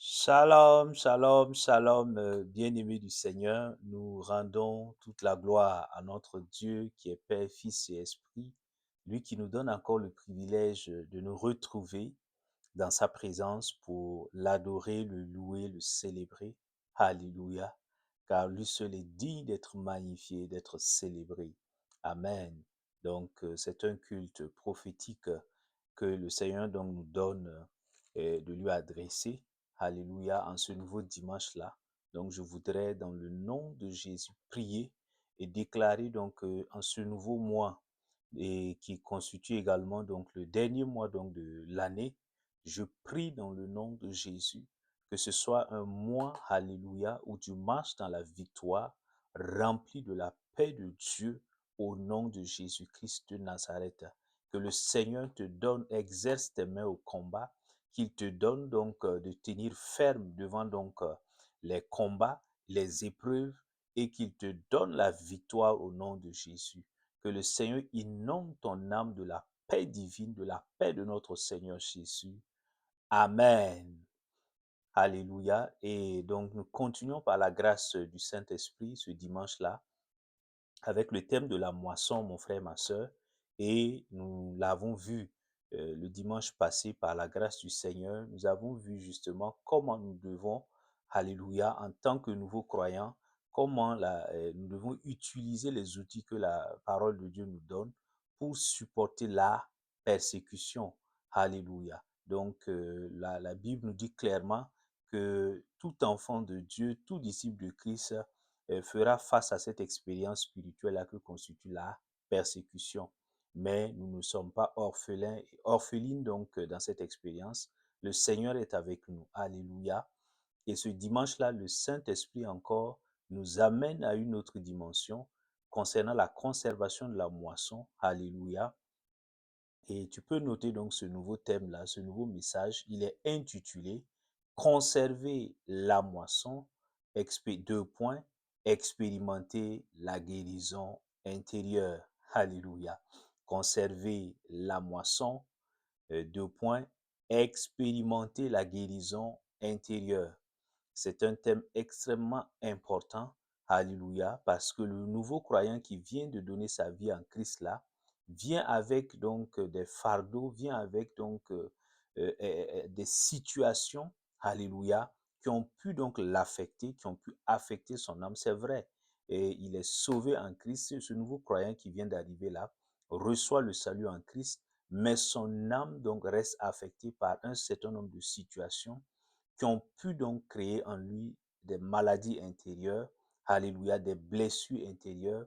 Shalom, shalom, shalom, bien-aimés du Seigneur, nous rendons toute la gloire à notre Dieu qui est Père, Fils et Esprit, lui qui nous donne encore le privilège de nous retrouver dans sa présence pour l'adorer, le louer, le célébrer. Alléluia, car lui seul est digne d'être magnifié, d'être célébré. Amen. Donc, c'est un culte prophétique que le Seigneur donc nous donne de lui adresser. Alléluia, en ce nouveau dimanche-là. Donc, je voudrais, dans le nom de Jésus, prier et déclarer donc en ce nouveau mois et qui constitue également donc le dernier mois donc de l'année, je prie dans le nom de Jésus que ce soit un mois, alléluia, où tu marches dans la victoire, rempli de la paix de Dieu au nom de Jésus-Christ de Nazareth. Que le Seigneur te donne, exerce tes mains au combat, qu'il te donne donc de tenir ferme devant donc les combats, les épreuves, et qu'il te donne la victoire au nom de Jésus. Que le Seigneur inonde ton âme de la paix divine, de la paix de notre Seigneur Jésus. Amen. Alléluia. Et donc, nous continuons par la grâce du Saint-Esprit ce dimanche-là avec le thème de la moisson, mon frère, ma soeur. Et nous l'avons vu le dimanche passé par la grâce du Seigneur. Nous avons vu justement comment nous devons, alléluia, en tant que nouveaux croyants, comment nous devons utiliser les outils que la parole de Dieu nous donne pour supporter la persécution. Alléluia. Donc, la Bible nous dit clairement que tout enfant de Dieu, tout disciple de Christ fera face à cette expérience spirituelle que constitue la persécution. Mais nous ne sommes pas orphelins et orphelines donc dans cette expérience. Le Seigneur est avec nous. Alléluia. Et ce dimanche-là, le Saint-Esprit encore nous amène à une autre dimension concernant la conservation de la moisson. Alléluia. Et tu peux noter donc ce nouveau thème-là, ce nouveau message. Il est intitulé Conserver la moisson, deux points, expérimenter la guérison intérieure. Alléluia. Conserver la moisson, deux points, expérimenter la guérison intérieure. C'est un thème extrêmement important, alléluia, parce que le nouveau croyant qui vient de donner sa vie en Christ là, vient avec donc des fardeaux, vient avec donc des situations, alléluia, qui ont pu donc l'affecter, qui ont pu affecter son âme, c'est vrai. Et il est sauvé en Christ, ce nouveau croyant qui vient d'arriver là, reçoit le salut en Christ, mais son âme donc reste affectée par un certain nombre de situations qui ont pu donc créer en lui des maladies intérieures, alléluia, des blessures intérieures.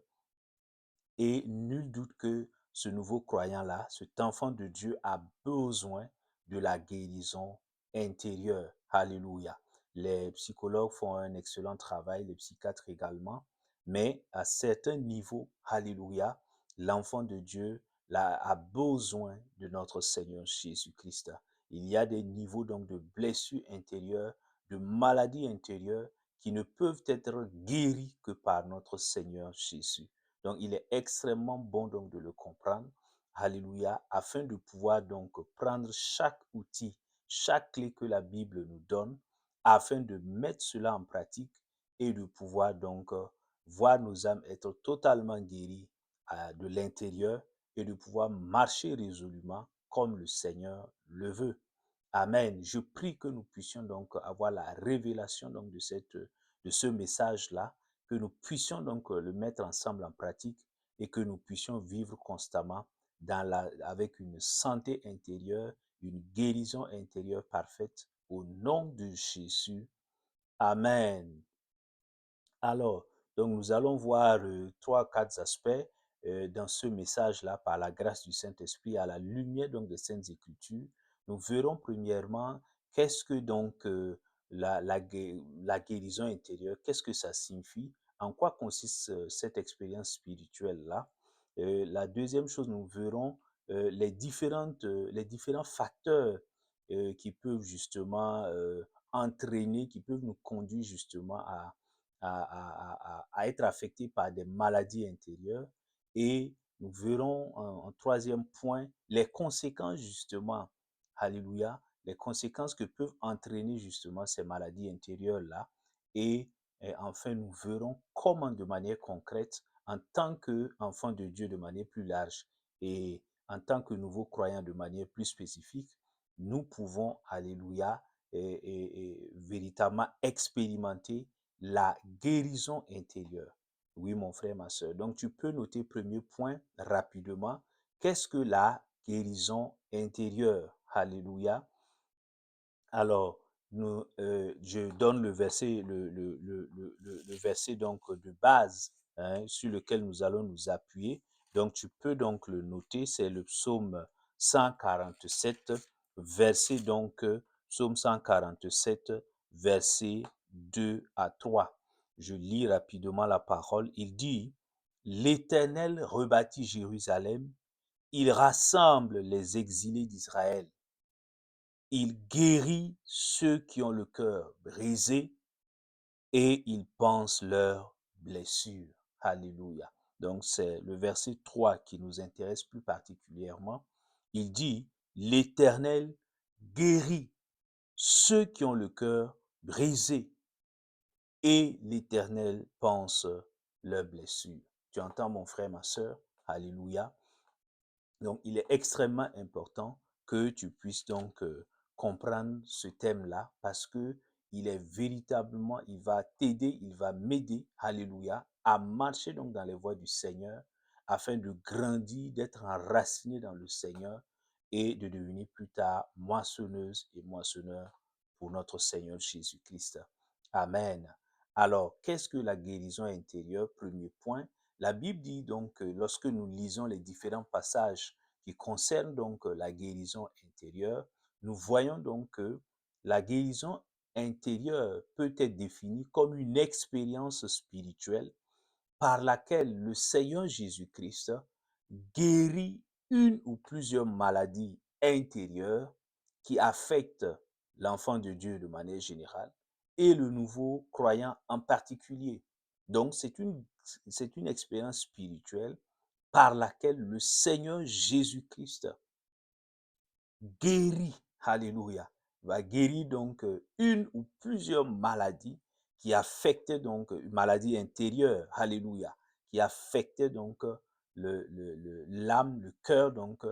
Et nul doute que ce nouveau croyant-là, cet enfant de Dieu a besoin de la guérison intérieure. Alléluia. Les psychologues font un excellent travail, les psychiatres également, mais à certains niveaux, alléluia, l'enfant de Dieu a besoin de notre Seigneur Jésus-Christ. Il y a des niveaux donc de blessures intérieures, de maladies intérieures qui ne peuvent être guéries que par notre Seigneur Jésus. Donc, il est extrêmement bon donc de le comprendre. Alléluia, afin de pouvoir donc prendre chaque outil, chaque clé que la Bible nous donne, afin de mettre cela en pratique et de pouvoir donc voir nos âmes être totalement guéries de l'intérieur et de pouvoir marcher résolument comme le Seigneur le veut. Amen. Je prie que nous puissions donc avoir la révélation donc de ce message-là, que nous puissions donc le mettre ensemble en pratique et que nous puissions vivre constamment avec une santé intérieure, une guérison intérieure parfaite au nom de Jésus. Amen. Alors, donc nous allons voir trois, quatre aspects dans ce message-là par la grâce du Saint-Esprit à la lumière donc des Saintes Écritures. Nous verrons premièrement qu'est-ce que donc la guérison intérieure, qu'est-ce que ça signifie, en quoi consiste cette expérience spirituelle-là. La deuxième chose, nous verrons les différents facteurs qui peuvent justement entraîner, qui peuvent nous conduire justement à être affectés par des maladies intérieures. Et nous verrons en troisième point les conséquences justement, alléluia, les conséquences que peuvent entraîner justement ces maladies intérieures-là. Et enfin, nous verrons comment de manière concrète, en tant qu'enfant de Dieu de manière plus large et en tant que nouveaux croyants de manière plus spécifique, nous pouvons, alléluia, et véritablement expérimenter la guérison intérieure. Oui, mon frère, ma soeur. Donc, tu peux noter, premier point, rapidement, qu'est-ce que la guérison intérieure? Alléluia. Alors, je donne le verset, le verset donc de base, hein, sur lequel nous allons nous appuyer. Donc, tu peux donc le noter, c'est le psaume 147, verset donc, psaume 147, verset 2 à 3. Je lis rapidement la parole. Il dit, l'Éternel rebâtit Jérusalem, il rassemble les exilés d'Israël. Il guérit ceux qui ont le cœur brisé et il pense leurs blessures. Alléluia. Donc c'est le verset 3 qui nous intéresse plus particulièrement. Il dit, l'Éternel guérit ceux qui ont le cœur brisé et l'Éternel pense leurs blessures. Tu entends mon frère, ma sœur? Alléluia. Donc, il est extrêmement important que tu puisses donc comprendre ce thème-là parce que il est véritablement, il va t'aider, il va m'aider, alléluia, à marcher donc dans les voies du Seigneur afin de grandir, d'être enraciné dans le Seigneur et de devenir plus tard moissonneuse et moissonneur pour notre Seigneur Jésus-Christ. Amen. Alors, qu'est-ce que la guérison intérieure? Premier point, la Bible dit donc que lorsque nous lisons les différents passages qui concernent donc la guérison intérieure, nous voyons donc que la guérison intérieure peut être définie comme une expérience spirituelle par laquelle le Seigneur Jésus-Christ guérit une ou plusieurs maladies intérieures qui affectent l'enfant de Dieu de manière générale et le nouveau croyant en particulier. Donc, c'est une expérience spirituelle par laquelle le Seigneur Jésus-Christ guérit, alléluia, va guérir donc une ou plusieurs maladies qui affectaient donc, une maladie intérieure, alléluia, qui affectait donc l'âme, le cœur donc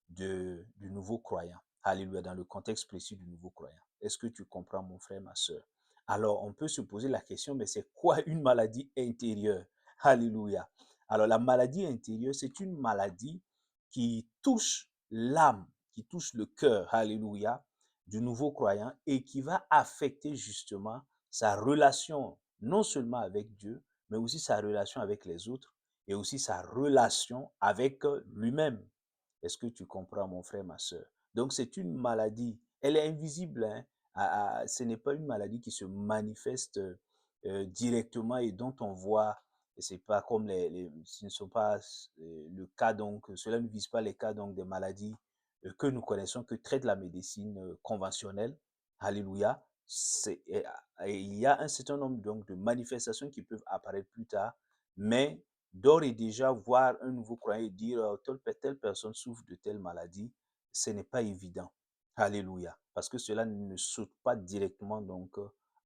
du nouveau croyant, alléluia, dans le contexte précis du nouveau croyant. Est-ce que tu comprends, mon frère, ma soeur? Alors, on peut se poser la question, mais c'est quoi une maladie intérieure? Alléluia. Alors, la maladie intérieure, c'est une maladie qui touche l'âme, qui touche le cœur, alléluia, du nouveau croyant et qui va affecter justement sa relation, non seulement avec Dieu, mais aussi sa relation avec les autres et aussi sa relation avec lui-même. Est-ce que tu comprends, mon frère, ma soeur? Donc, c'est une maladie. Elle est invisible. Hein? Ce n'est pas une maladie qui se manifeste directement et dont on voit, et c'est pas comme ce ne sont pas le cas, donc, cela ne vise pas les cas donc, des maladies que nous connaissons, que traite la médecine conventionnelle. Alléluia. Et il y a un certain nombre donc, de manifestations qui peuvent apparaître plus tard, mais d'ores et déjà voir un nouveau croyant et dire telle personne souffre de telle maladie, ce n'est pas évident. Alléluia. Parce que cela ne saute pas directement donc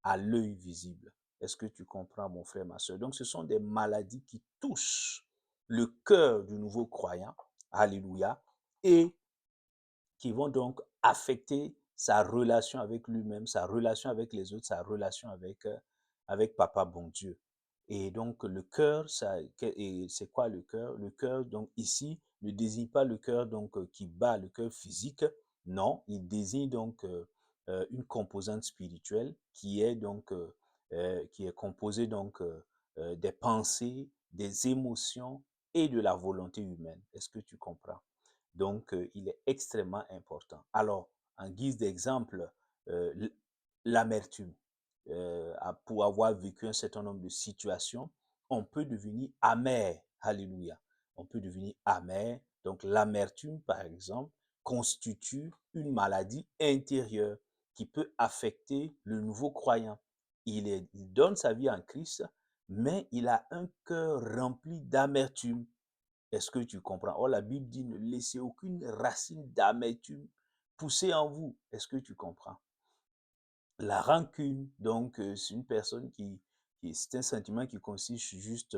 à l'œil visible. Est-ce que tu comprends, mon frère, ma soeur? Donc, ce sont des maladies qui touchent le cœur du nouveau croyant. Alléluia. Et qui vont donc affecter sa relation avec lui-même, sa relation avec les autres, sa relation avec Papa bon Dieu. Et donc le cœur, c'est quoi le cœur? Le cœur, donc ici, ne désigne pas le cœur donc qui bat, le cœur physique. Non, il désigne donc une composante spirituelle qui est composée donc des pensées, des émotions et de la volonté humaine. Est-ce que tu comprends? Donc, il est extrêmement important. Alors, en guise d'exemple, euh, l'amertume. Pour avoir vécu un certain nombre de situations, on peut devenir amer. Alléluia. On peut devenir amer. Donc, l'amertume, par exemple, constitue une maladie intérieure qui peut affecter le nouveau croyant. Il donne sa vie en Christ, mais il a un cœur rempli d'amertume. Est-ce que tu comprends? Or, la Bible dit ne laissez aucune racine d'amertume poussé en vous. Est-ce que tu comprends? La rancune, donc, c'est une personne c'est un sentiment qui consiste juste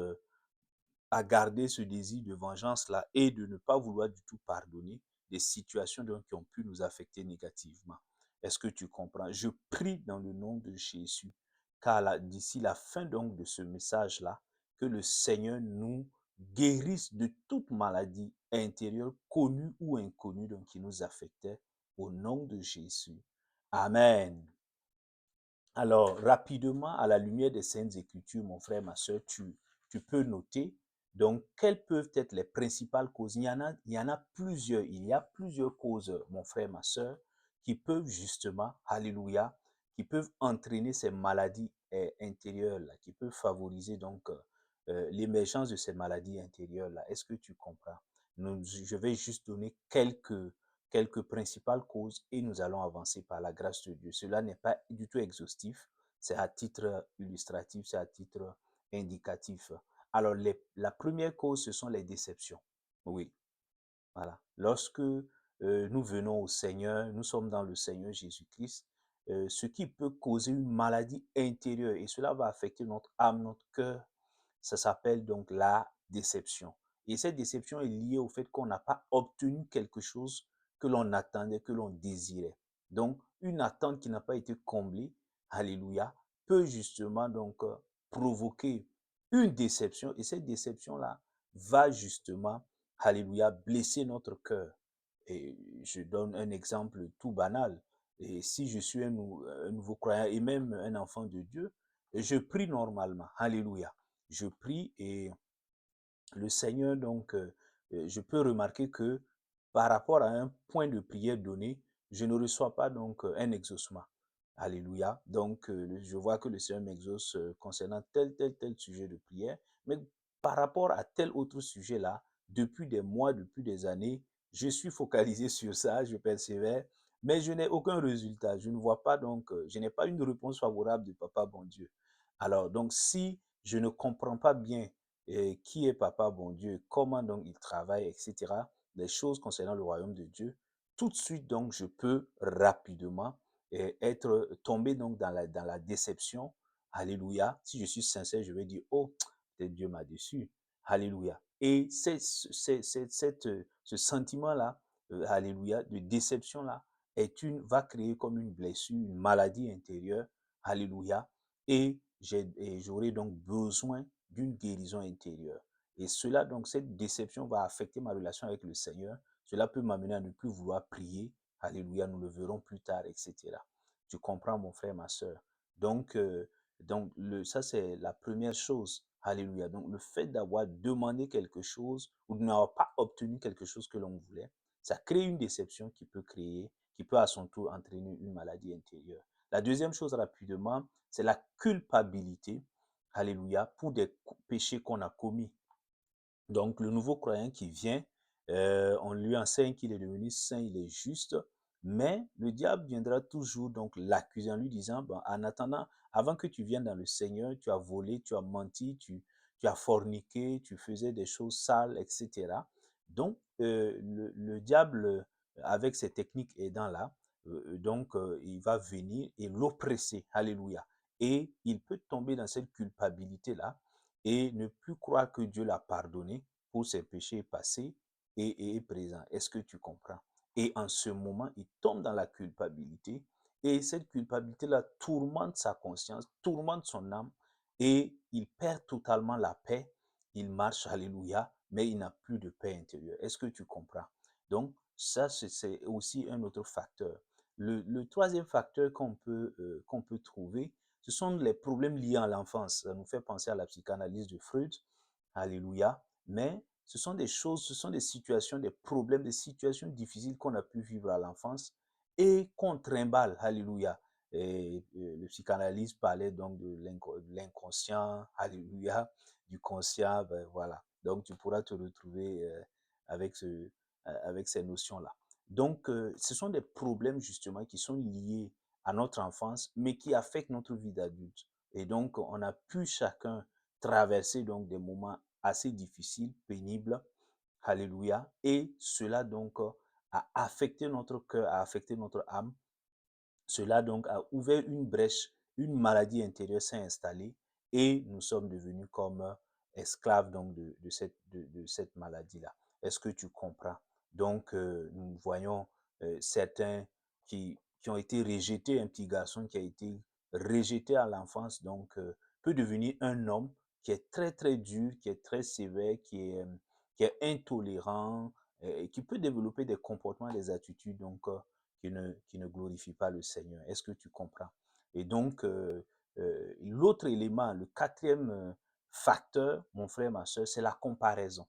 à garder ce désir de vengeance-là et de ne pas vouloir du tout pardonner des situations donc, qui ont pu nous affecter négativement. Est-ce que tu comprends? Je prie dans le nom de Jésus, car d'ici la fin donc de ce message-là, que le Seigneur nous guérisse de toute maladie intérieure, connue ou inconnue, donc, qui nous affectait, au nom de Jésus. Amen. Alors, rapidement, à la lumière des Saintes Écritures, mon frère, ma soeur, tu peux noter, donc, quelles peuvent être les principales causes. Il y en a plusieurs. Il y a plusieurs causes, mon frère, ma soeur, qui peuvent justement, alléluia, qui peuvent entraîner ces maladies intérieures-là, qui peuvent favoriser donc l'émergence de ces maladies intérieures-là. Est-ce que tu comprends? Je vais juste donner quelques principales causes et nous allons avancer par la grâce de Dieu. Cela n'est pas du tout exhaustif, c'est à titre illustratif, c'est à titre indicatif. Alors, la première cause, ce sont les déceptions. Oui, voilà. Lorsque nous venons au Seigneur, nous sommes dans le Seigneur Jésus-Christ, ce qui peut causer une maladie intérieure et cela va affecter notre âme, notre cœur, ça s'appelle donc la déception. Et cette déception est liée au fait qu'on n'a pas obtenu quelque chose que l'on attendait, que l'on désirait. Donc, une attente qui n'a pas été comblée, alléluia, peut justement donc provoquer une déception. Et cette déception-là va justement, alléluia, blesser notre cœur. Et je donne un exemple tout banal. Et si je suis un nouveau croyant et même un enfant de Dieu, je prie normalement. Alléluia. Je prie et le Seigneur, donc, je peux remarquer que par rapport à un point de prière donné, je ne reçois pas donc un exaucement. Alléluia. Donc, je vois que le Seigneur m'exauce concernant tel sujet de prière, mais par rapport à tel autre sujet-là, depuis des mois, depuis des années, je suis focalisé sur ça, je persévère, mais je n'ai aucun résultat. Je ne vois pas donc, je n'ai pas une réponse favorable de Papa bon Dieu. Alors, donc, si je ne comprends pas bien qui est Papa bon Dieu, comment donc il travaille, etc., des choses concernant le royaume de Dieu, tout de suite donc je peux rapidement être tombé donc dans la déception. Alléluia. Si je suis sincère, je vais dire, oh, peut-être Dieu m'a déçu. Alléluia. Et ce sentiment-là, alléluia, de déception-là, va créer comme une blessure, une maladie intérieure. Alléluia. Et j'aurai donc besoin d'une guérison intérieure. Et cela, donc, cette déception va affecter ma relation avec le Seigneur. Cela peut m'amener à ne plus vouloir prier. Alléluia, nous le verrons plus tard, etc. Tu comprends, mon frère, ma soeur. Donc, ça, c'est la première chose. Alléluia. Donc, le fait d'avoir demandé quelque chose ou de n'avoir pas obtenu quelque chose que l'on voulait, ça crée une déception qui peut à son tour entraîner une maladie intérieure. La deuxième chose, rapidement, c'est la culpabilité. Alléluia, pour des péchés qu'on a commis. Donc, le nouveau croyant qui vient, on lui enseigne qu'il est devenu saint, il est juste, mais le diable viendra toujours donc l'accuser en lui disant, bon, en attendant, avant que tu viennes dans le Seigneur, tu as volé, tu as menti, tu as forniqué, tu faisais des choses sales, etc. Donc, le diable, avec ses techniques aidant-là, il va venir et l'oppresser. Alléluia. Et il peut tomber dans cette culpabilité-là et ne plus croire que Dieu l'a pardonné pour ses péchés passés et présents. Est-ce que tu comprends? Et en ce moment, il tombe dans la culpabilité et cette culpabilité-là tourmente sa conscience, tourmente son âme et il perd totalement la paix. Il marche, alléluia, mais il n'a plus de paix intérieure. Est-ce que tu comprends? Donc, ça, c'est aussi un autre facteur. Le troisième facteur qu'on peut trouver, ce sont les problèmes liés à l'enfance. Ça nous fait penser à la psychanalyse de Freud. Alléluia. Mais ce sont des choses, ce sont des situations, des problèmes, des situations difficiles qu'on a pu vivre à l'enfance et qu'on trimballe. Alléluia. Et le psychanalyste parlait donc de l'inconscient, alléluia, du conscient, ben voilà. Donc tu pourras te retrouver avec, avec ces notions-là. Donc ce sont des problèmes justement qui sont liés à notre enfance, mais qui affectent notre vie d'adulte. Et donc on a pu chacun traverser donc des moments assez difficiles, pénibles, alléluia, et cela donc a affecté notre cœur, a affecté notre âme. Cela donc a ouvert une brèche, une maladie intérieure s'est installée et nous sommes devenus comme esclaves donc de cette maladie-là. Est-ce que tu comprends? Donc, nous voyons certains qui ont été rejetés, un petit garçon qui a été rejeté à l'enfance, donc peut devenir un homme qui est très très dur, qui est très sévère, qui est intolérant, et qui peut développer des comportements, des attitudes donc qui ne glorifie pas le Seigneur. Est-ce que tu comprends? Et donc, l'autre élément, le quatrième facteur, mon frère, ma soeur, c'est la comparaison.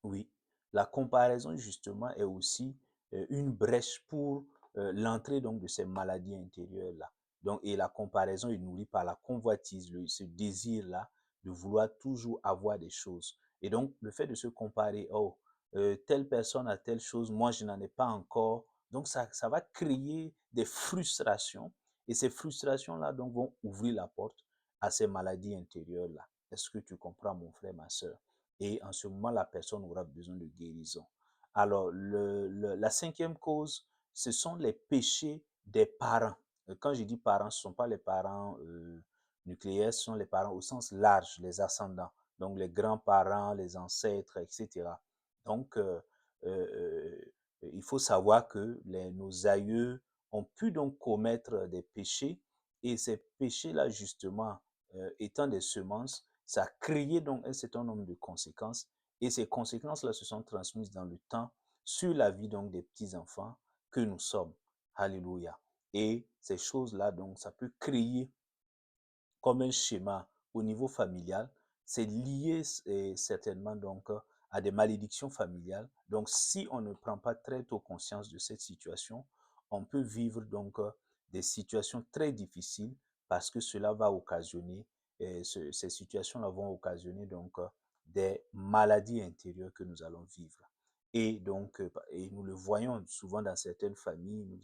Oui, la comparaison justement est aussi une brèche pour l'entrée donc de ces maladies intérieures-là. Donc, et la comparaison est nourrie par la convoitise, ce désir-là de vouloir toujours avoir des choses. Et donc, le fait de se comparer, oh, telle personne a telle chose, moi je n'en ai pas encore. Donc, ça va créer des frustrations. Et ces frustrations-là donc vont ouvrir la porte à ces maladies intérieures-là. Est-ce que tu comprends, mon frère, ma soeur? Et en ce moment, la personne aura besoin de guérison. Alors, la cinquième cause, ce sont les péchés des parents. Quand je dis parents, ce ne sont pas les parents nucléaires, ce sont les parents au sens large, les ascendants. Donc, les grands-parents, les ancêtres, etc. Donc, il faut savoir que nos aïeux ont pu donc commettre des péchés et ces péchés-là, justement, étant des semences, ça a créé donc un certain nombre de conséquences et ces conséquences-là se sont transmises dans le temps sur la vie donc des petits-enfants que nous sommes. Alléluia. Et ces choses-là, donc, ça peut créer comme un schéma au niveau familial. C'est lié certainement donc à des malédictions familiales. Donc, si on ne prend pas très tôt conscience de cette situation, on peut vivre donc des situations très difficiles parce que cela va occasionner, ces situations-là vont occasionner donc des maladies intérieures que nous allons vivre. Et donc, et nous le voyons souvent dans certaines familles,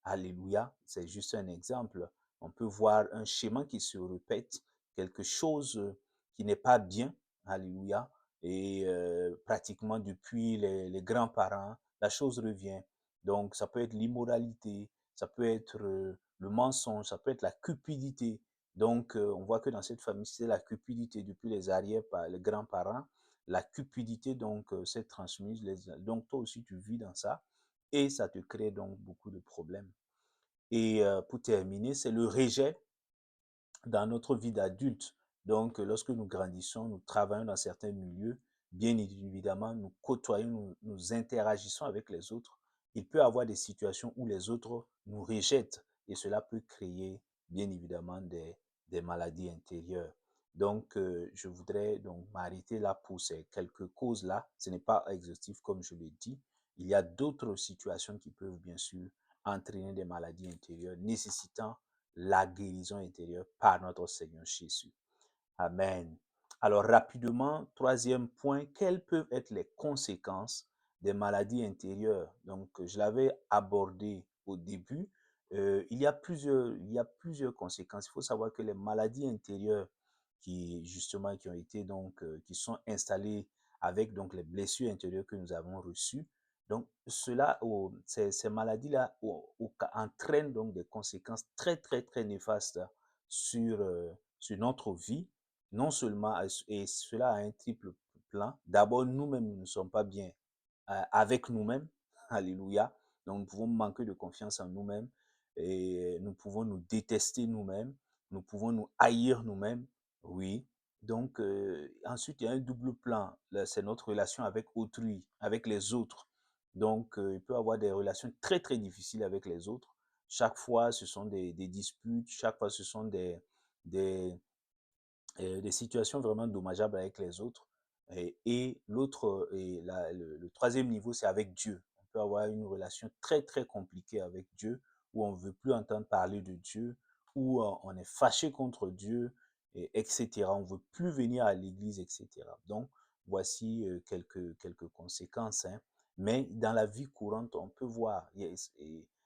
alléluia, c'est juste un exemple. On peut voir un schéma qui se répète, quelque chose qui n'est pas bien, alléluia, et pratiquement depuis les grands-parents, la chose revient. Donc, ça peut être l'immoralité, ça peut être le mensonge, ça peut être la cupidité. Donc, on voit que dans cette famille, c'est la cupidité depuis les arrières, les grands-parents. La cupidité, donc, s'est transmise. Donc, toi aussi, tu vis dans ça et ça te crée donc beaucoup de problèmes. Et pour terminer, c'est le rejet dans notre vie d'adulte. Donc, lorsque nous grandissons, nous travaillons dans certains milieux, bien évidemment, nous côtoyons, nous interagissons avec les autres. Il peut y avoir des situations où les autres nous rejettent et cela peut créer, bien évidemment, des maladies intérieures. Donc, je voudrais donc m'arrêter là pour ces quelques causes-là. Ce n'est pas exhaustif, comme je l'ai dit. Il y a d'autres situations qui peuvent, bien sûr, entraîner des maladies intérieures nécessitant la guérison intérieure par notre Seigneur Jésus. Amen. Alors rapidement, troisième point, quelles peuvent être les conséquences des maladies intérieures? Donc, je l'avais abordé au début. Il y a plusieurs conséquences. Il faut savoir que les maladies intérieures qui ont été donc, qui sont installées avec donc les blessures intérieures que nous avons reçues. Donc, ces maladies-là entraînent donc des conséquences très, très, très néfastes sur, sur notre vie non seulement, et cela a un triple plan. D'abord, nous-mêmes, nous ne sommes pas bien avec nous-mêmes. Alléluia. Donc, nous pouvons manquer de confiance en nous-mêmes et nous pouvons nous détester nous-mêmes. Nous pouvons nous haïr nous-mêmes. Oui. Donc, ensuite, il y a un double plan. C'est notre relation avec autrui, avec les autres. Donc, il peut y avoir des relations très, très difficiles avec les autres. Chaque fois, ce sont des disputes. Chaque fois, ce sont des, des situations vraiment dommageables avec les autres. Et l'autre, le troisième niveau, c'est avec Dieu. On peut avoir une relation très, très compliquée avec Dieu, où on ne veut plus entendre parler de Dieu, où on est fâché contre Dieu, etc. On ne veut plus venir à l'église, etc. Donc, voici quelques conséquences. Hein. Mais dans la vie courante, on peut voir et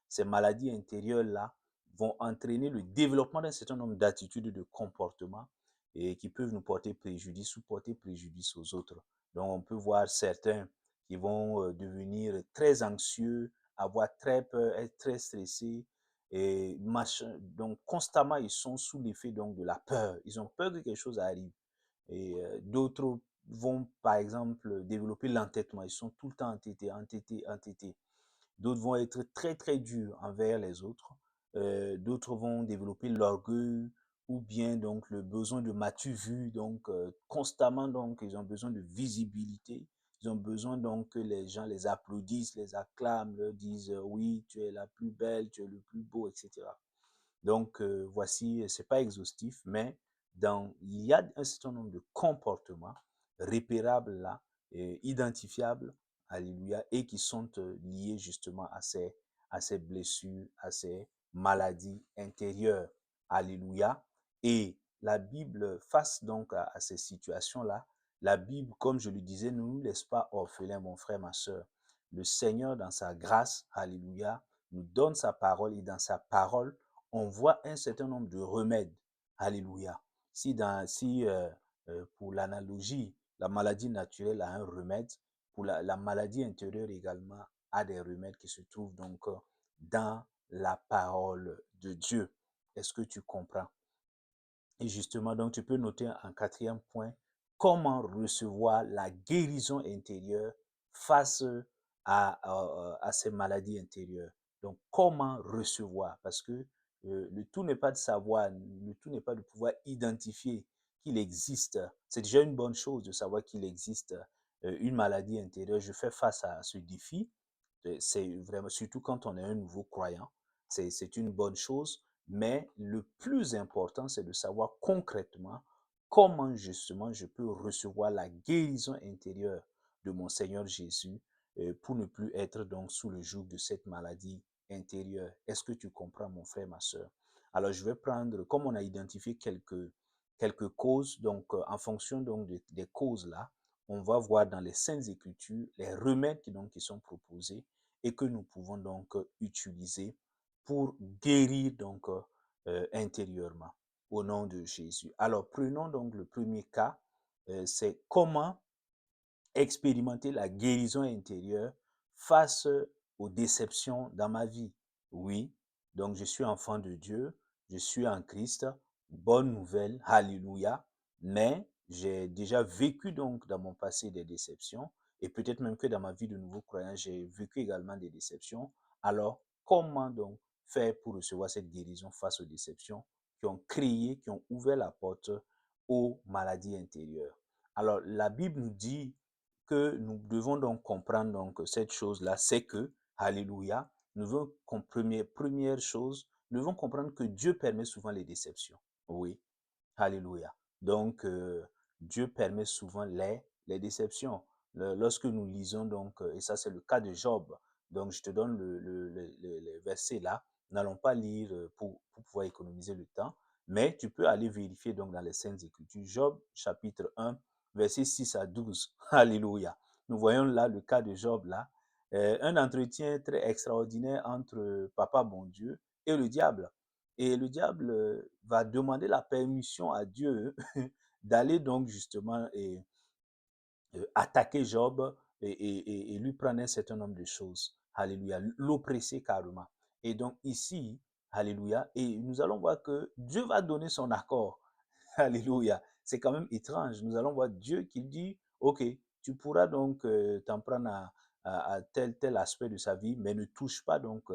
ces maladies intérieures-là vont entraîner le développement d'un certain nombre d'attitudes, de comportements et qui peuvent nous porter préjudice ou porter préjudice aux autres. Donc, on peut voir certains ils vont devenir très anxieux, avoir très peur, être très stressés, et machin. Donc, constamment, ils sont sous l'effet donc de la peur. Ils ont peur que quelque chose arrive. Et d'autres vont, par exemple, développer l'entêtement. Ils sont tout le temps entêtés, entêtés, entêtés. D'autres vont être très, très durs envers les autres. D'autres vont développer l'orgueil ou bien donc le besoin de m'as-tu vu. Donc, constamment, donc, ils ont besoin de visibilité. Ils ont besoin donc que les gens les applaudissent, les acclament, leur disent oui, tu es la plus belle, tu es le plus beau, etc. Donc, voici, c'est pas exhaustif, mais il y a un certain nombre de comportements repérables là, identifiables, alléluia, et qui sont liés justement à ces blessures, à ces maladies intérieures, alléluia. Et la Bible, face donc à ces situations-là, la Bible, comme je le disais, ne nous laisse pas orphelins, mon frère, ma soeur. Le Seigneur, dans sa grâce, alléluia, nous donne sa parole, et dans sa parole, on voit un certain nombre de remèdes. Alléluia. Si pour l'analogie, la maladie naturelle a un remède, pour la maladie intérieure également a des remèdes qui se trouvent donc dans la parole de Dieu. Est-ce que tu comprends? Et justement, donc tu peux noter en quatrième point, comment recevoir la guérison intérieure face à ces maladies intérieures. Donc, comment recevoir? Parce que le tout n'est pas de savoir, le tout n'est pas de pouvoir identifier qu'il existe. C'est déjà une bonne chose de savoir qu'il existe une maladie intérieure. Je fais face à ce défi. C'est vraiment, surtout quand on est un nouveau croyant, c'est une bonne chose. Mais le plus important, c'est de savoir concrètement comment justement je peux recevoir la guérison intérieure de mon Seigneur Jésus pour ne plus être donc sous le joug de cette maladie intérieure. Est-ce que tu comprends, mon frère, ma soeur? Alors, je vais prendre, comme on a identifié quelques causes, donc en fonction donc des causes là, on va voir dans les Saintes Écritures les remèdes qui sont proposés et que nous pouvons donc utiliser pour guérir donc intérieurement au nom de Jésus. Alors prenons donc le premier cas, c'est comment expérimenter la guérison intérieure face aux déceptions dans ma vie. Oui, donc je suis enfant de Dieu, je suis en Christ, bonne nouvelle, alléluia, mais j'ai déjà vécu donc dans mon passé des déceptions et peut-être même que dans ma vie de nouveau croyant, j'ai vécu également des déceptions. Alors, comment donc faire pour recevoir cette guérison face aux déceptions qui ont créé, qui ont ouvert la porte aux maladies intérieures? Alors, la Bible nous dit que nous devons donc comprendre donc cette chose-là, c'est que, alléluia, nous devons, première chose, nous devons comprendre que Dieu permet souvent les déceptions. Oui, alléluia. Donc, Dieu permet souvent les déceptions. Lorsque nous lisons donc, et ça c'est le cas de Job, donc je te donne le verset là, n'allons pas lire pour pouvoir économiser le temps, mais tu peux aller vérifier donc dans les Saintes Écritures, Job chapitre 1, verset 6 à 12. Alléluia. Nous voyons là le cas de Job là, un entretien très extraordinaire entre Papa bon Dieu et le diable. Et le diable va demander la permission à Dieu d'aller donc justement attaquer Job et lui prendre un certain nombre de choses. Alléluia. L'oppresser carrément. Et donc ici, alléluia, et nous allons voir que Dieu va donner son accord. Alléluia. C'est quand même étrange. Nous allons voir Dieu qui dit, OK, tu pourras donc t'en prendre à tel aspect de sa vie, mais ne touche pas donc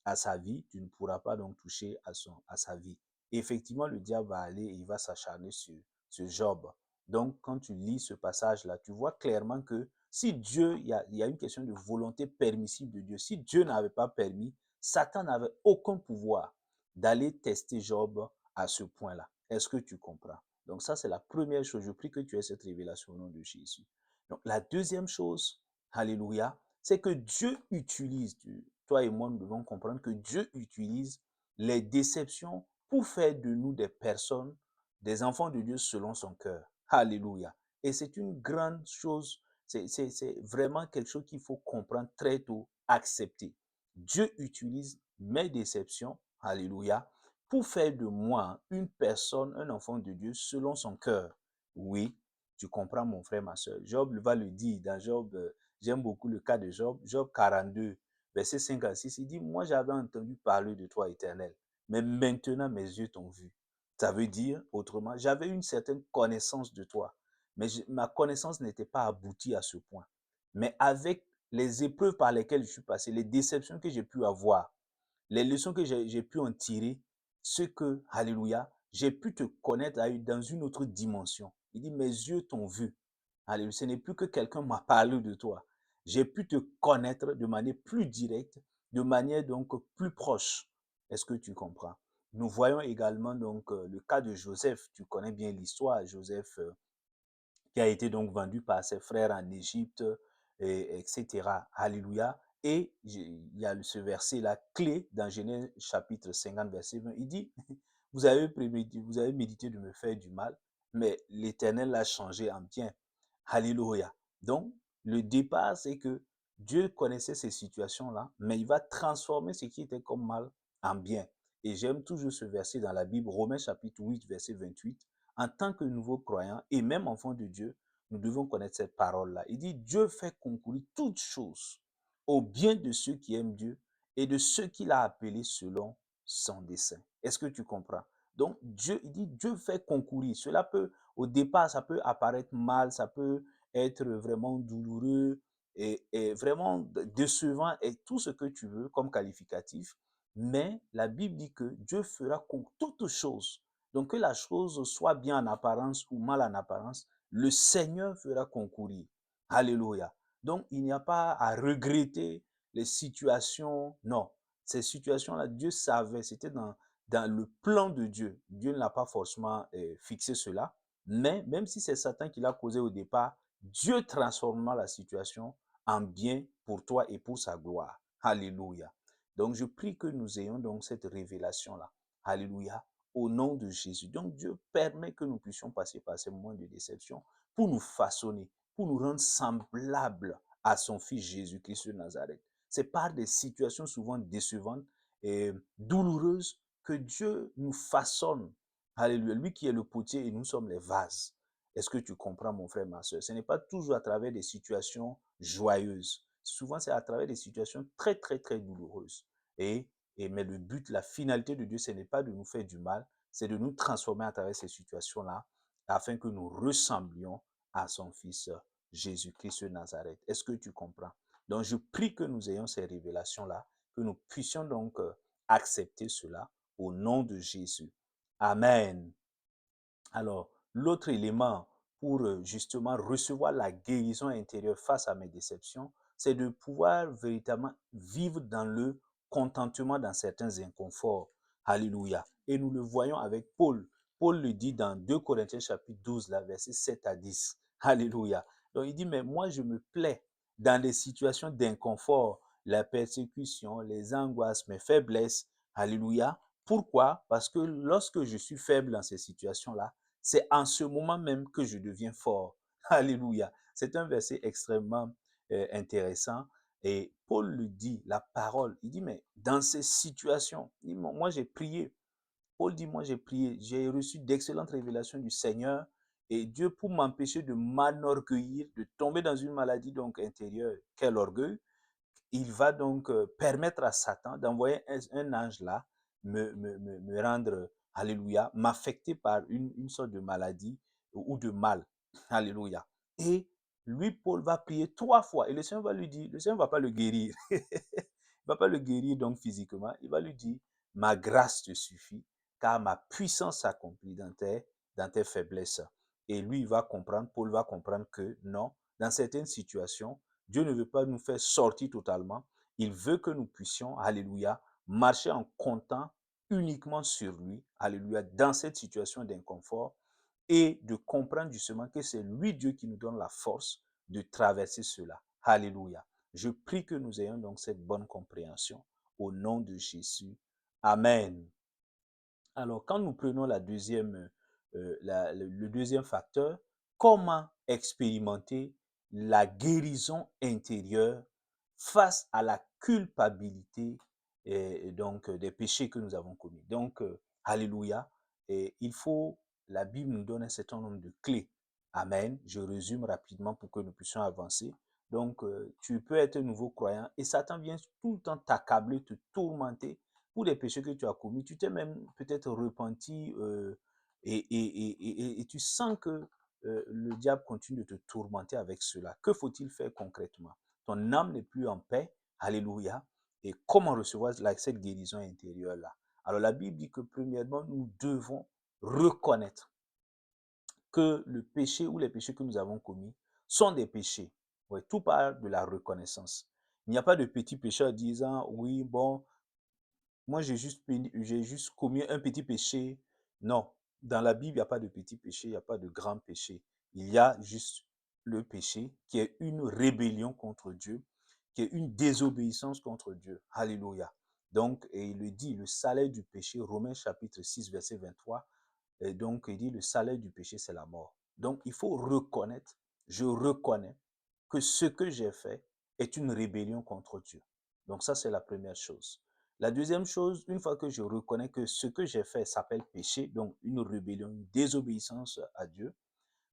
à sa vie. Tu ne pourras pas donc toucher à sa vie. Et effectivement, le diable va aller et il va s'acharner sur Job. Donc, quand tu lis ce passage-là, tu vois clairement que si Dieu, il y a une question de volonté permissive de Dieu. Si Dieu n'avait pas permis, Satan n'avait aucun pouvoir d'aller tester Job à ce point-là. Est-ce que tu comprends? Donc ça, c'est la première chose. Je prie que tu aies cette révélation au nom de Jésus. Donc la deuxième chose, alléluia, c'est que Dieu utilise, toi et moi, nous devons comprendre que Dieu utilise les déceptions pour faire de nous des personnes, des enfants de Dieu selon son cœur. Alléluia. Et c'est une grande chose, c'est vraiment quelque chose qu'il faut comprendre très tôt, accepter. Dieu utilise mes déceptions, alléluia, pour faire de moi une personne, un enfant de Dieu selon son cœur. Oui, tu comprends mon frère, ma soeur. Job va le dire dans Job J'aime beaucoup le cas de Job. Job 42, verset 5 à 6, il dit, moi j'avais entendu parler de toi, Éternel, mais maintenant mes yeux t'ont vu. Ça veut dire, autrement, j'avais une certaine connaissance de toi, mais ma connaissance n'était pas aboutie à ce point. Mais avec les épreuves par lesquelles je suis passé, les déceptions que j'ai pu avoir, les leçons que j'ai pu en tirer, ce que, alléluia, j'ai pu te connaître dans une autre dimension. Il dit, mes yeux t'ont vu. Alléluia, ce n'est plus que quelqu'un m'a parlé de toi. J'ai pu te connaître de manière plus directe, de manière donc plus proche. Est-ce que tu comprends? Nous voyons également donc le cas de Joseph. Tu connais bien l'histoire. Joseph qui a été donc vendu par ses frères en Égypte, etc. Alléluia. Et il y a ce verset, la clé dans Genèse chapitre 50, verset 20. Il dit, vous avez médité de me faire du mal, mais l'Éternel l'a changé en bien. Alléluia. Donc, le départ, c'est que Dieu connaissait ces situations-là, mais il va transformer ce qui était comme mal en bien. Et j'aime toujours ce verset dans la Bible, Romains chapitre 8, verset 28. En tant que nouveau croyant et même enfant de Dieu, nous devons connaître cette parole-là. Il dit, Dieu fait concourir toutes choses au bien de ceux qui aiment Dieu et de ceux qu'il a appelés selon son dessein. Est-ce que tu comprends? Donc, Dieu, il dit, Dieu fait concourir. Cela peut, au départ, ça peut apparaître mal, ça peut être vraiment douloureux et vraiment décevant et tout ce que tu veux comme qualificatif. Mais la Bible dit que Dieu fera toutes choses. Donc, que la chose soit bien en apparence ou mal en apparence, le Seigneur fera concourir. Alléluia. Donc, il n'y a pas à regretter les situations. Non, ces situations-là, Dieu savait, c'était dans le plan de Dieu. Dieu ne l'a pas forcément fixé cela. Mais même si c'est Satan qui l'a causé au départ, Dieu transformera la situation en bien pour toi et pour sa gloire. Alléluia. Donc, je prie que nous ayons donc cette révélation-là. Alléluia. Au nom de Jésus. Donc, Dieu permet que nous puissions passer par ces moments de déception pour nous façonner, pour nous rendre semblables à son Fils Jésus-Christ de Nazareth. C'est par des situations souvent décevantes et douloureuses que Dieu nous façonne. Alléluia. Lui qui est le potier et nous sommes les vases. Est-ce que tu comprends, mon frère, ma soeur? Ce n'est pas toujours à travers des situations joyeuses. Souvent, c'est à travers des situations très, très, très douloureuses. Et, mais le but, la finalité de Dieu, ce n'est pas de nous faire du mal, c'est de nous transformer à travers ces situations-là, afin que nous ressemblions à son Fils Jésus-Christ de Nazareth. Est-ce que tu comprends? Donc, je prie que nous ayons ces révélations-là, que nous puissions donc accepter cela au nom de Jésus. Amen. Alors, l'autre élément pour justement recevoir la guérison intérieure face à mes déceptions, c'est de pouvoir véritablement vivre dans le contentement dans certains inconforts. Alléluia. Et nous le voyons avec Paul. Paul le dit dans 2 Corinthiens chapitre 12, là, versets 7 à 10. Alléluia. Donc il dit, mais moi je me plais dans les situations d'inconfort, la persécution, les angoisses, mes faiblesses. Alléluia. Pourquoi? Parce que lorsque je suis faible dans ces situations-là, c'est en ce moment même que je deviens fort. Alléluia. C'est un verset extrêmement intéressant. Et Paul le dit, la parole, il dit, mais dans ces situations, il dit, moi j'ai prié. Paul dit, moi j'ai prié, j'ai reçu d'excellentes révélations du Seigneur et Dieu pour m'empêcher de m'enorgueillir, de tomber dans une maladie donc intérieure. Quel orgueil! Il va donc permettre à Satan d'envoyer un ange là, me rendre, alléluia, m'affecter par une sorte de maladie ou de mal. Alléluia. Et lui, Paul va prier 3 fois et le Seigneur va lui dire, le Seigneur ne va pas le guérir. Il ne va pas le guérir donc physiquement. Il va lui dire, ma grâce te suffit car ma puissance s'accomplit dans tes faiblesses. Et lui, il va comprendre, Paul va comprendre que non, dans certaines situations, Dieu ne veut pas nous faire sortir totalement. Il veut que nous puissions, alléluia, marcher en comptant uniquement sur lui, alléluia, dans cette situation d'inconfort et de comprendre justement que c'est lui, Dieu, qui nous donne la force de traverser cela. Alléluia. Je prie que nous ayons donc cette bonne compréhension au nom de Jésus. Amen. Alors, quand nous prenons le deuxième facteur, comment expérimenter la guérison intérieure face à la culpabilité donc des péchés que nous avons commis. Donc, alléluia. Et la Bible nous donne un certain nombre de clés. Amen. Je résume rapidement pour que nous puissions avancer. Donc, tu peux être un nouveau croyant et Satan vient tout le temps t'accabler, te tourmenter pour les péchés que tu as commis. Tu t'es même peut-être repenti et tu sens que le diable continue de te tourmenter avec cela. Que faut-il faire concrètement? Ton âme n'est plus en paix. Alléluia. Et comment recevoir cette guérison intérieure-là? Alors la Bible dit que premièrement, nous devons reconnaître que le péché ou les péchés que nous avons commis sont des péchés. Ouais, tout part de la reconnaissance. Il n'y a pas de petit pécheur disant, oui, bon, moi j'ai juste commis un petit péché. Non, dans la Bible, il n'y a pas de petit péché, il n'y a pas de grand péché. Il y a juste le péché qui est une rébellion contre Dieu, qui est une désobéissance contre Dieu. Alléluia. Donc, et il le dit, le salaire du péché, Romains chapitre 6, verset 23, et donc il dit, le salaire du péché, c'est la mort. Donc, il faut reconnaître, je reconnais que ce que j'ai fait est une rébellion contre Dieu. Donc, ça, c'est la première chose. La deuxième chose, une fois que je reconnais que ce que j'ai fait s'appelle péché, donc une rébellion, une désobéissance à Dieu,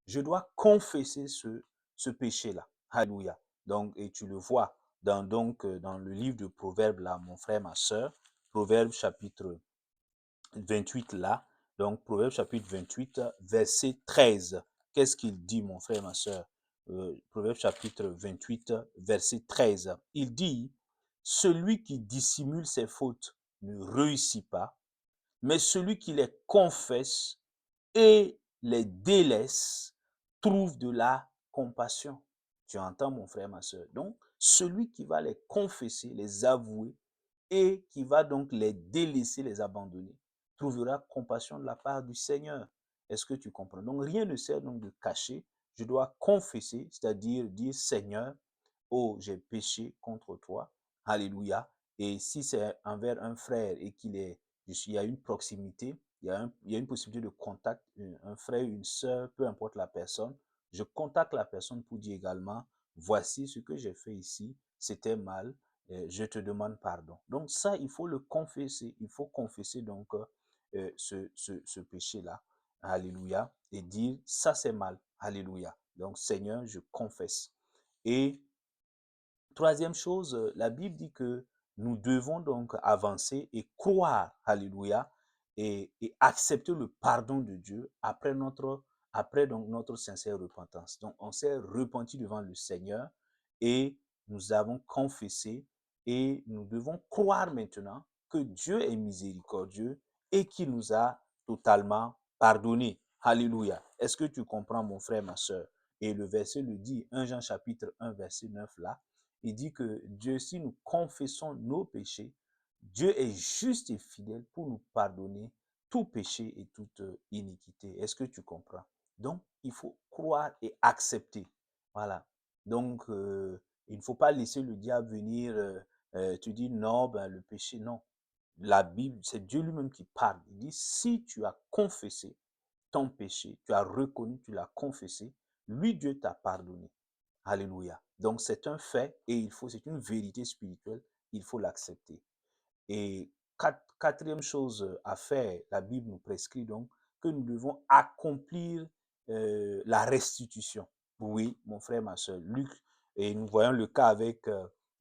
je dois confesser ce péché-là. Alléluia. Donc, et tu le vois dans le livre de Proverbes, là, mon frère, ma soeur, Proverbes chapitre 28, là. Donc, Proverbes chapitre 28, verset 13. Qu'est-ce qu'il dit, mon frère, ma soeur? Proverbes chapitre 28, verset 13. Il dit, celui qui dissimule ses fautes ne réussit pas, mais celui qui les confesse et les délaisse trouve de la compassion. Tu entends, mon frère, ma soeur? Donc, celui qui va les confesser, les avouer et qui va donc les délaisser, les abandonner, trouvera compassion de la part du Seigneur. Est-ce que tu comprends? Donc, rien ne sert donc de cacher. Je dois confesser, c'est-à-dire dire, Seigneur, oh, j'ai péché contre toi. Alléluia. Et si c'est envers un frère et il y a une proximité, il y a une possibilité de contact, un frère, une sœur, peu importe la personne, je contacte la personne pour dire également, voici ce que j'ai fait ici, c'était mal, je te demande pardon. Donc ça, il faut le confesser, il faut confesser donc ce péché-là, alléluia, et dire, ça c'est mal, alléluia. Donc Seigneur, je confesse. Et troisième chose, la Bible dit que nous devons donc avancer et croire, alléluia, et accepter le pardon de Dieu après donc notre sincère repentance. Donc, on s'est repenti devant le Seigneur et nous avons confessé et nous devons croire maintenant que Dieu est miséricordieux et qu'il nous a totalement pardonné. Alléluia. Est-ce que tu comprends, mon frère, ma soeur? Et le verset le dit, 1 Jean chapitre 1, verset 9 là, il dit que Dieu, si nous confessons nos péchés, Dieu est juste et fidèle pour nous pardonner tout péché et toute iniquité. Est-ce que tu comprends? Donc, il faut croire et accepter. Voilà. Donc, il ne faut pas laisser le diable venir te dire non, ben, le péché, non. La Bible, c'est Dieu lui-même qui parle. Il dit, si tu as confessé ton péché, tu as reconnu, tu l'as confessé, lui, Dieu t'a pardonné. Alléluia. Donc c'est un fait et c'est une vérité spirituelle, il faut l'accepter. Et quatrième chose à faire, la Bible nous prescrit donc que nous devons accomplir la restitution. Oui, mon frère, ma soeur, Luc, et nous voyons le cas avec,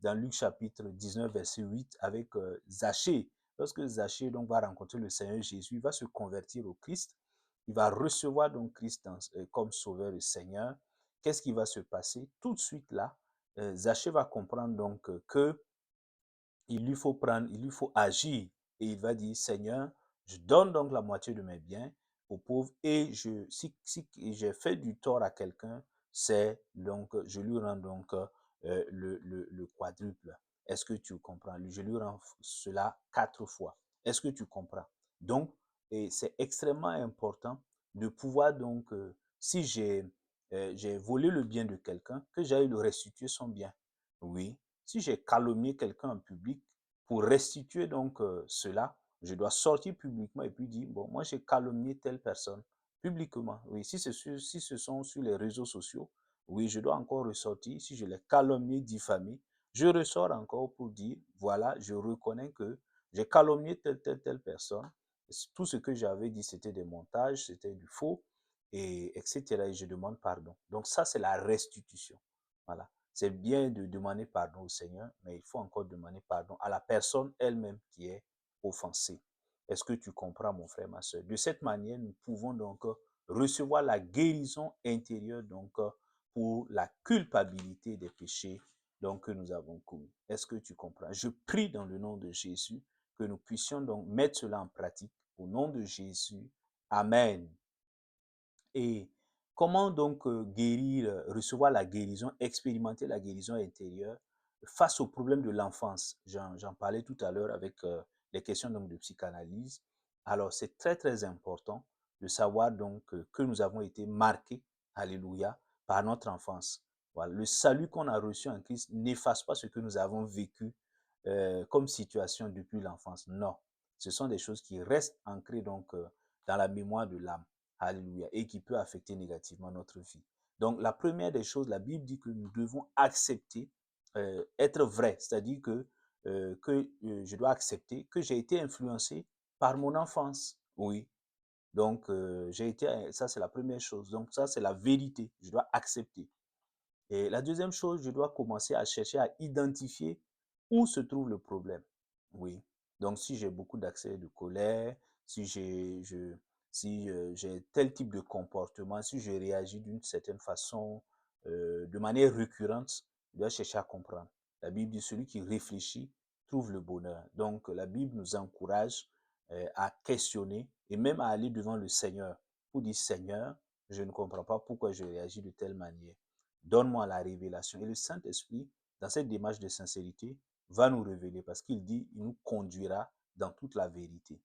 dans Luc chapitre 19, verset 8, avec Zachée. Lorsque Zachée donc, va rencontrer le Seigneur Jésus, il va se convertir au Christ, il va recevoir donc Christ comme sauveur et Seigneur. Qu'est-ce qui va se passer? Tout de suite là, Zachée va comprendre donc que il lui faut agir et il va dire, Seigneur, je donne donc la moitié de mes biens aux pauvres et si j'ai fait du tort à quelqu'un, je lui rends donc le quadruple. Est-ce que tu comprends? Je lui rends cela 4 fois. Est-ce que tu comprends? Donc, et c'est extrêmement important de pouvoir donc, si j'ai volé le bien de quelqu'un, que j'aille le restituer son bien. Oui, si j'ai calomnié quelqu'un en public, pour restituer donc cela, je dois sortir publiquement et puis dire, bon, moi j'ai calomnié telle personne publiquement. Oui, si ce sont sur les réseaux sociaux, oui, je dois encore ressortir. Si je l'ai calomnié, diffamé, je ressors encore pour dire, voilà, je reconnais que j'ai calomnié telle personne. Tout ce que j'avais dit, c'était des montages, c'était du faux, et etc. Et je demande pardon. Donc ça, c'est la restitution. Voilà. C'est bien de demander pardon au Seigneur, mais il faut encore demander pardon à la personne elle-même qui est offensée. Est-ce que tu comprends, mon frère, ma soeur? De cette manière, nous pouvons donc recevoir la guérison intérieure donc pour la culpabilité des péchés donc que nous avons commis. Est-ce que tu comprends? Je prie dans le nom de Jésus que nous puissions donc mettre cela en pratique au nom de Jésus. Amen. Et comment donc guérir, recevoir la guérison, expérimenter la guérison intérieure face au problème de l'enfance? J'en parlais tout à l'heure avec les questions donc de psychanalyse. Alors, c'est très, très important de savoir donc que nous avons été marqués, alléluia, par notre enfance. Voilà. Le salut qu'on a reçu en Christ n'efface pas ce que nous avons vécu comme situation depuis l'enfance. Non, ce sont des choses qui restent ancrées donc dans la mémoire de l'âme. Alléluia. Et qui peut affecter négativement notre vie. Donc, la première des choses, la Bible dit que nous devons accepter, être vrai, c'est-à-dire que je dois accepter que j'ai été influencé par mon enfance. Oui. Donc, ça c'est la première chose. Donc, ça c'est la vérité. Je dois accepter. Et la deuxième chose, je dois commencer à chercher à identifier où se trouve le problème. Oui. Donc, si j'ai beaucoup d'accès de colère, si j'ai tel type de comportement, si je réagis d'une certaine façon, de manière récurrente, je dois chercher à comprendre. La Bible dit celui qui réfléchit trouve le bonheur. Donc, la Bible nous encourage à questionner et même à aller devant le Seigneur pour dire Seigneur, je ne comprends pas pourquoi je réagis de telle manière. Donne-moi la révélation. Et le Saint-Esprit, dans cette démarche de sincérité, va nous révéler parce qu'il dit, il nous conduira dans toute la vérité.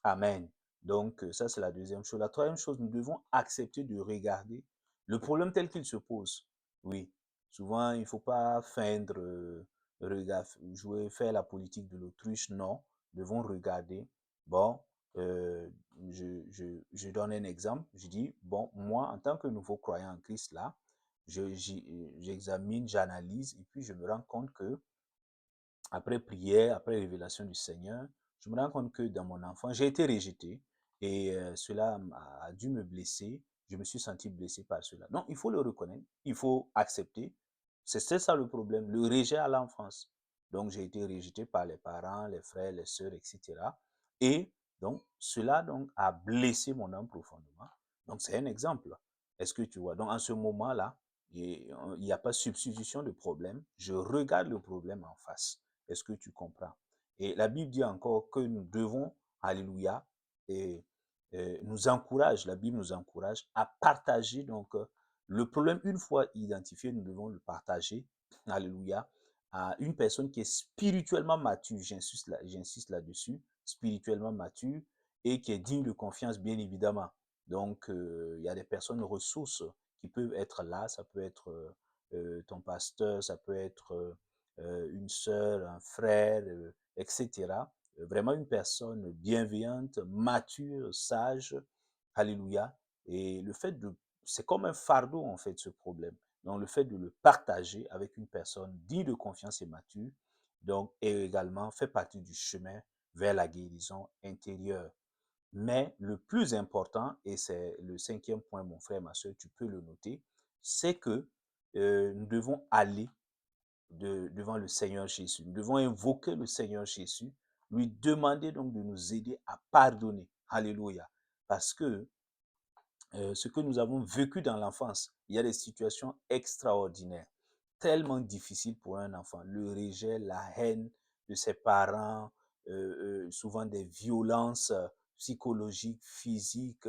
Amen. Donc, ça, c'est la deuxième chose. La troisième chose, nous devons accepter de regarder le problème tel qu'il se pose. Oui, souvent, il ne faut pas feindre, jouer, faire la politique de l'autruche. Non, nous devons regarder. Bon, euh, je donne un exemple. Je dis, bon, moi, en tant que nouveau croyant en Christ, là, j'examine, j'analyse, et puis je me rends compte que après prière, après révélation du Seigneur, je me rends compte que dans mon enfant, j'ai été rejeté et cela a dû me blesser. Je me suis senti blessé par cela. Non, il faut le reconnaître, il faut accepter. C'est ça le problème, le rejet à l'enfance. Donc, j'ai été rejeté par les parents, les frères, les sœurs, etc. Et donc, cela donc, a blessé mon âme profondément. Donc, c'est un exemple. Est-ce que tu vois? Donc, en ce moment-là, il n'y a pas substitution de problème. Je regarde le problème en face. Est-ce que tu comprends? Et la Bible dit encore que nous devons, alléluia, et, nous encourage, la Bible nous encourage à partager donc le problème une fois identifié, nous devons le partager, alléluia, à une personne qui est spirituellement mature, j'insiste là-dessus, spirituellement mature et qui est digne de confiance, bien évidemment. Donc, il y a des personnes ressources qui peuvent être là, ça peut être ton pasteur, ça peut être une sœur, un frère, etc. Vraiment une personne bienveillante, mature, sage. Alléluia. Et le fait de, c'est comme un fardeau en fait ce problème. Donc le fait de le partager avec une personne digne de confiance et mature, donc et également fait partie du chemin vers la guérison intérieure. Mais le plus important, et c'est le cinquième point, mon frère, ma soeur, tu peux le noter, c'est que nous devons aller devant le Seigneur Jésus. Nous devons invoquer le Seigneur Jésus, lui demander donc de nous aider à pardonner. Alléluia. Parce que ce que nous avons vécu dans l'enfance, il y a des situations extraordinaires, tellement difficiles pour un enfant. Le rejet, la haine de ses parents, souvent des violences psychologiques, physiques,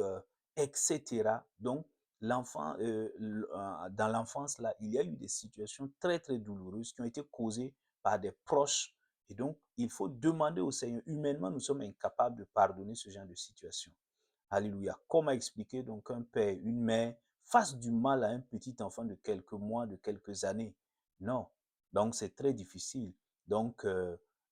etc. Donc, l'enfant, dans l'enfance, là, il y a eu des situations très, très douloureuses qui ont été causées par des proches. Et donc, il faut demander au Seigneur. Humainement, nous sommes incapables de pardonner ce genre de situation. Alléluia. Comment expliquer donc qu'un père, une mère fasse du mal à un petit enfant de quelques mois, de quelques années? Non. Donc c'est très difficile. Donc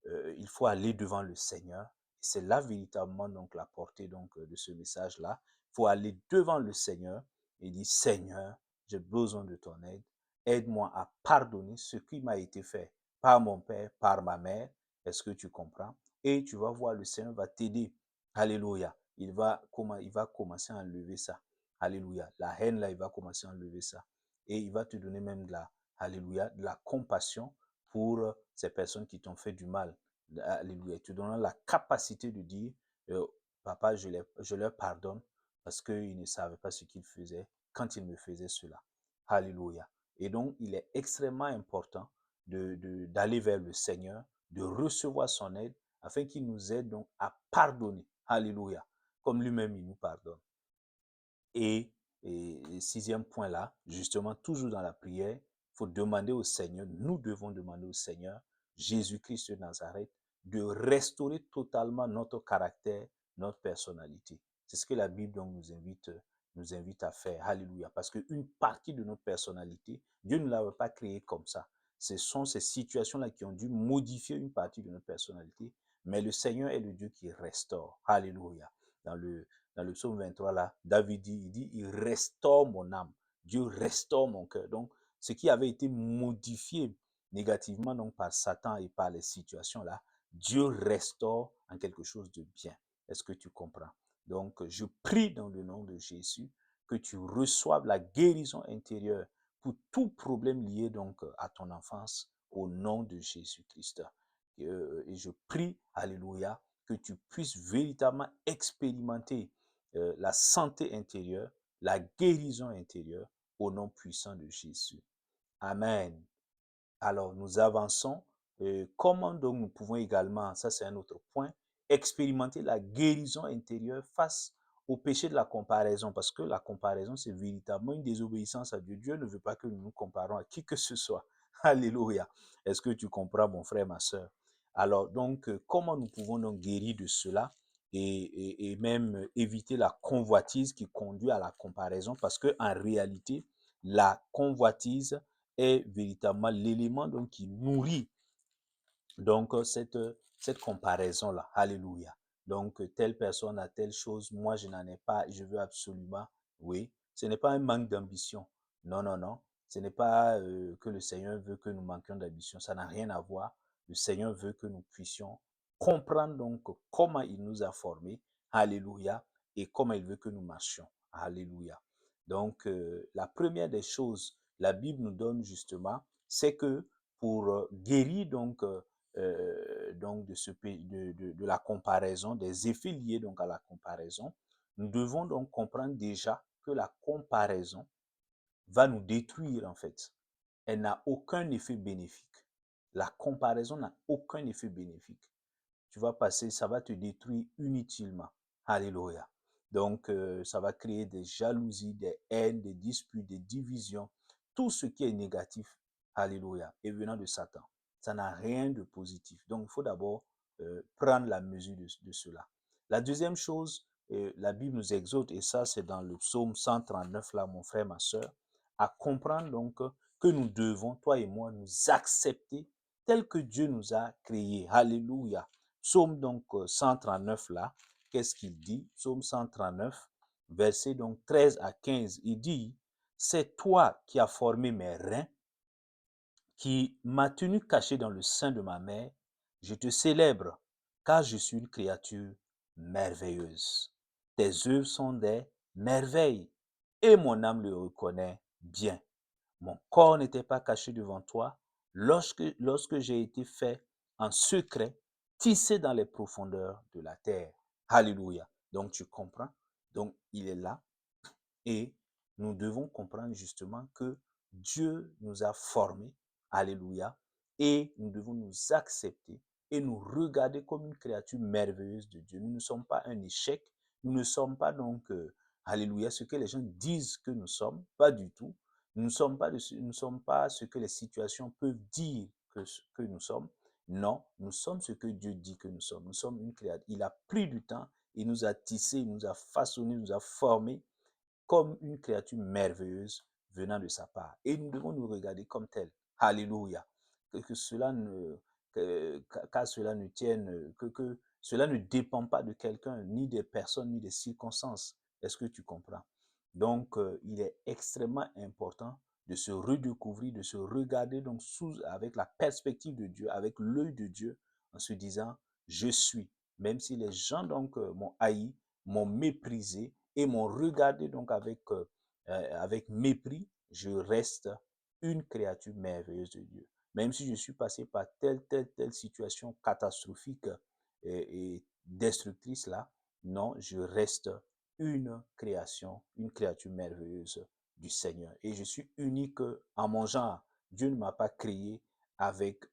il faut aller devant le Seigneur. C'est là véritablement donc la portée donc de ce message-là. Il faut aller devant le Seigneur et dire Seigneur, j'ai besoin de ton aide. Aide-moi à pardonner ce qui m'a été fait par mon père, par ma mère. Est-ce que tu comprends? Et tu vas voir, le Seigneur va t'aider. Alléluia. Il va commencer à enlever ça. Alléluia. La haine, là, il va commencer à enlever ça. Et il va te donner même de Alléluia, de la compassion pour ces personnes qui t'ont fait du mal. Alléluia. Tu donnes la capacité de dire, papa, je leur pardonne parce qu'ils ne savaient pas ce qu'ils faisaient quand ils me faisaient cela. Alléluia. Et donc, il est extrêmement important d'aller vers le Seigneur, de recevoir son aide, afin qu'il nous aide donc à pardonner. Alléluia. Comme lui-même, il nous pardonne. Et, sixième point là, justement, toujours dans la prière, il faut demander au Seigneur, nous devons demander au Seigneur, Jésus-Christ de Nazareth, de restaurer totalement notre caractère, notre personnalité. C'est ce que la Bible donc nous invite à faire. Alléluia. Parce qu'une partie de notre personnalité, Dieu ne l'avait pas créée comme ça. Ce sont ces situations-là qui ont dû modifier une partie de notre personnalité, mais le Seigneur est le Dieu qui restaure. Alléluia. Dans le psaume 23, là, David dit, il restaure mon âme. Dieu restaure mon cœur. Donc, ce qui avait été modifié négativement donc par Satan et par les situations là, Dieu restaure en quelque chose de bien. Est-ce que tu comprends? Donc, je prie dans le nom de Jésus que tu reçoives la guérison intérieure pour tout problème lié donc à ton enfance au nom de Jésus-Christ. Et je prie, alléluia, que tu puisses véritablement expérimenter la santé intérieure, la guérison intérieure au nom puissant de Jésus. Amen. Alors, nous avançons. Comment donc nous pouvons également, ça c'est un autre point, expérimenter la guérison intérieure face au péché de la comparaison, parce que la comparaison, c'est véritablement une désobéissance à Dieu. Dieu ne veut pas que nous nous comparons à qui que ce soit. Alléluia. Est-ce que tu comprends, mon frère, ma soeur? Alors, donc, comment nous pouvons donc guérir de cela et même éviter la convoitise qui conduit à la comparaison, parce que en réalité, la convoitise est véritablement l'élément donc qui nourrit donc cette comparaison-là. Alléluia. Donc, telle personne a telle chose, moi je n'en ai pas, je veux absolument. Oui, ce n'est pas un manque d'ambition. Non, non, non. Ce n'est pas que le Seigneur veut que nous manquions d'ambition. Ça n'a rien à voir. Le Seigneur veut que nous puissions comprendre donc comment il nous a formés. Alléluia. Et comment il veut que nous marchions. Alléluia. Donc, la première des choses, la Bible nous donne justement, c'est que pour guérir donc de la comparaison, des effets liés donc à la comparaison, nous devons donc comprendre déjà que la comparaison va nous détruire en fait. Elle n'a aucun effet bénéfique. La comparaison n'a aucun effet bénéfique. Tu vas passer, ça va te détruire inutilement. Alléluia. Donc, ça va créer des jalousies, des haines, des disputes, des divisions, tout ce qui est négatif. Alléluia. Et venant de Satan. Ça n'a rien de positif. Donc, il faut d'abord prendre la mesure de cela. La deuxième chose, la Bible nous exhorte, et ça c'est dans le psaume 139, là, mon frère, ma soeur, à comprendre donc que nous devons, toi et moi, nous accepter tel que Dieu nous a créés. Alléluia. Psaume donc 139 là, qu'est-ce qu'il dit? Psaume 139, verset donc 13 à 15, il dit, c'est toi qui as formé mes reins, qui m'as tenu caché dans le sein de ma mère. Je te célèbre, car je suis une créature merveilleuse. Tes œuvres sont des merveilles, et mon âme le reconnaît bien. Mon corps n'était pas caché devant toi lorsque j'ai été fait en secret, tissé dans les profondeurs de la terre. Alléluia. Donc tu comprends. Donc il est là. Et nous devons comprendre justement que Dieu nous a formés. Alléluia. Et nous devons nous accepter et nous regarder comme une créature merveilleuse de Dieu. Nous ne sommes pas un échec. Nous ne sommes pas donc, alléluia, ce que les gens disent que nous sommes. Pas du tout. Nous ne sommes pas ce que les situations peuvent dire que nous sommes. Non, nous sommes ce que Dieu dit que nous sommes. Nous sommes une créature. Il a pris du temps, il nous a tissés, il nous a façonnés, il nous a formés comme une créature merveilleuse venant de sa part. Et nous devons nous regarder comme tel. Alléluia. Que cela ne, qu'à cela ne tienne, que cela ne dépend pas de quelqu'un, ni des personnes, ni des circonstances. Est-ce que tu comprends? Donc, il est extrêmement important de se redécouvrir, de se regarder donc avec la perspective de Dieu, avec l'œil de Dieu, en se disant, je suis. Même si les gens donc m'ont haï, m'ont méprisé et m'ont regardé donc avec mépris, je reste une créature merveilleuse de Dieu. Même si je suis passé par telle situation catastrophique et destructrice là, non, je reste une créature merveilleuse du Seigneur. Et je suis unique en mon genre. Dieu ne m'a pas créé avec,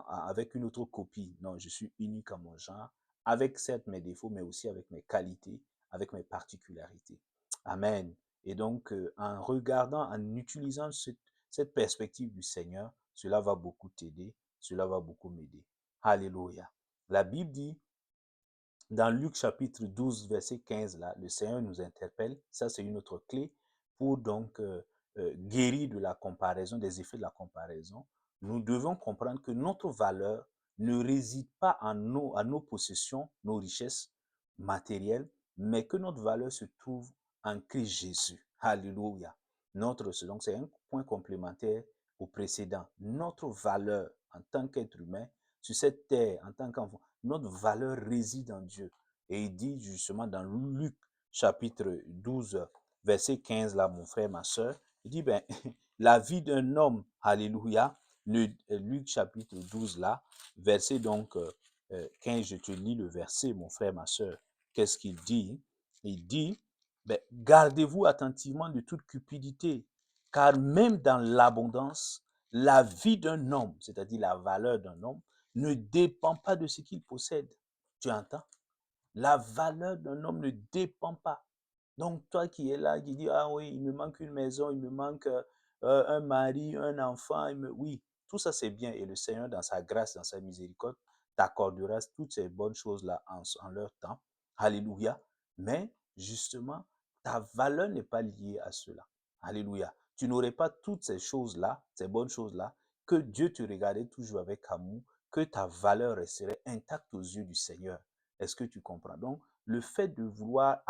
avec une autre copie. Non, je suis unique en mon genre, avec certes mes défauts, mais aussi avec mes qualités, avec mes particularités. Amen. Et donc, en regardant, en utilisant cette perspective du Seigneur, cela va beaucoup t'aider, cela va beaucoup m'aider. Alléluia. La Bible dit, dans Luc chapitre 12, verset 15, là, le Seigneur nous interpelle. Ça, c'est une autre clé pour donc guérir de la comparaison, des effets de la comparaison. Nous devons comprendre que notre valeur ne réside pas en nos possessions, nos richesses matérielles, mais que notre valeur se trouve en Christ Jésus. Alléluia. Donc, c'est un point complémentaire au précédent. Notre valeur en tant qu'être humain sur cette terre, en tant qu'enfant, notre valeur réside en Dieu. Et il dit justement dans Luc chapitre 12, verset 15, là, mon frère, ma soeur, il dit, ben, la vie d'un homme, alléluia, Luc chapitre 12, là, verset donc 15, je te lis le verset, mon frère, ma soeur. Qu'est-ce qu'il dit? Il dit, ben, gardez-vous attentivement de toute cupidité, car même dans l'abondance, la vie d'un homme, c'est-à-dire la valeur d'un homme, ne dépend pas de ce qu'il possède. Tu entends? La valeur d'un homme ne dépend pas. Donc, toi qui es là, qui dis, ah oui, il me manque une maison, il me manque un mari, un enfant, oui, tout ça c'est bien. Et le Seigneur, dans sa grâce, dans sa miséricorde, t'accordera toutes ces bonnes choses-là en leur temps. Alléluia. Mais, justement, ta valeur n'est pas liée à cela. Alléluia. Tu n'aurais pas toutes ces choses-là, ces bonnes choses-là, que Dieu te regardait toujours avec amour, que ta valeur resterait intacte aux yeux du Seigneur. Est-ce que tu comprends? Donc, le fait de vouloir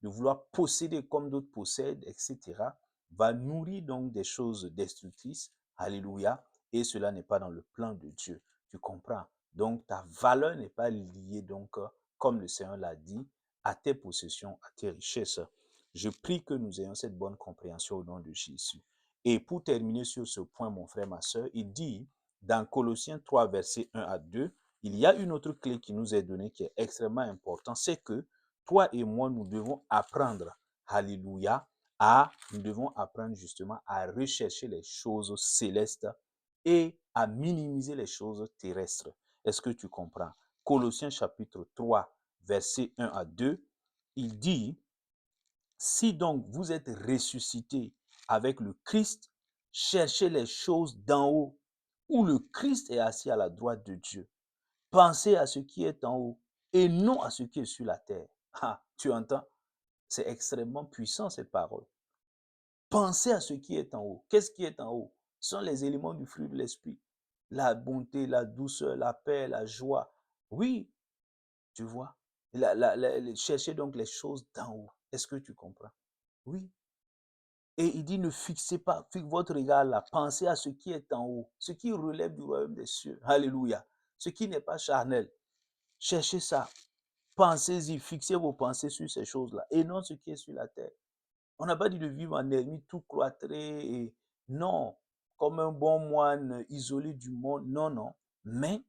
de vouloir posséder comme d'autres possèdent, etc., va nourrir donc des choses destructrices. Alléluia. Et cela n'est pas dans le plan de Dieu. Tu comprends? Donc, ta valeur n'est pas liée, donc, comme le Seigneur l'a dit, à tes possessions, à tes richesses. Je prie que nous ayons cette bonne compréhension au nom de Jésus. Et pour terminer sur ce point, mon frère, ma soeur, il dit dans Colossiens 3, versets 1 à 2, il y a une autre clé qui nous est donnée qui est extrêmement importante, c'est que toi et moi, nous devons apprendre, alléluia, nous devons apprendre justement à rechercher les choses célestes et à minimiser les choses terrestres. Est-ce que tu comprends? Colossiens chapitre 3, versets 1 à 2, il dit, si donc vous êtes ressuscités avec le Christ, cherchez les choses d'en haut, où le Christ est assis à la droite de Dieu. Pensez à ce qui est en haut et non à ce qui est sur la terre. Ah, tu entends? C'est extrêmement puissant cette parole. Pensez à ce qui est en haut. Qu'est-ce qui est en haut? Ce sont les éléments du fruit de l'esprit. La bonté, la douceur, la paix, la joie. Oui, tu vois. Cherchez donc les choses d'en haut. Est-ce que tu comprends? Oui. Et il dit, ne fixez pas votre regard là. Pensez à ce qui est en haut, ce qui relève du royaume des cieux. Alléluia. Ce qui n'est pas charnel. Cherchez ça. Pensez-y, fixez vos pensées sur ces choses-là et non ce qui est sur la terre. On n'a pas dit de vivre en ermite tout cloîtré et non, comme un bon moine isolé du monde. Non, non. Mais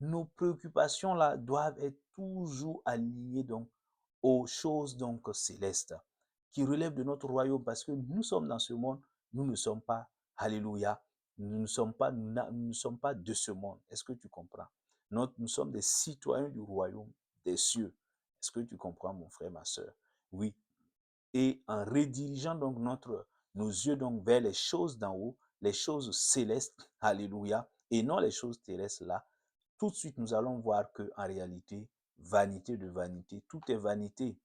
nos préoccupations là doivent être toujours alignées donc aux choses donc célestes qui relèvent de notre royaume parce que nous sommes dans ce monde, nous ne sommes pas, alléluia, nous ne sommes pas de ce monde. Est-ce que tu comprends? Nous sommes des citoyens du royaume des cieux. Est-ce que tu comprends, mon frère, ma soeur? Oui. Et en redirigeant donc nos yeux donc vers les choses d'en haut, les choses célestes, alléluia, et non les choses terrestres là, tout de suite nous allons voir que en réalité, vanité de vanité, tout est vanité.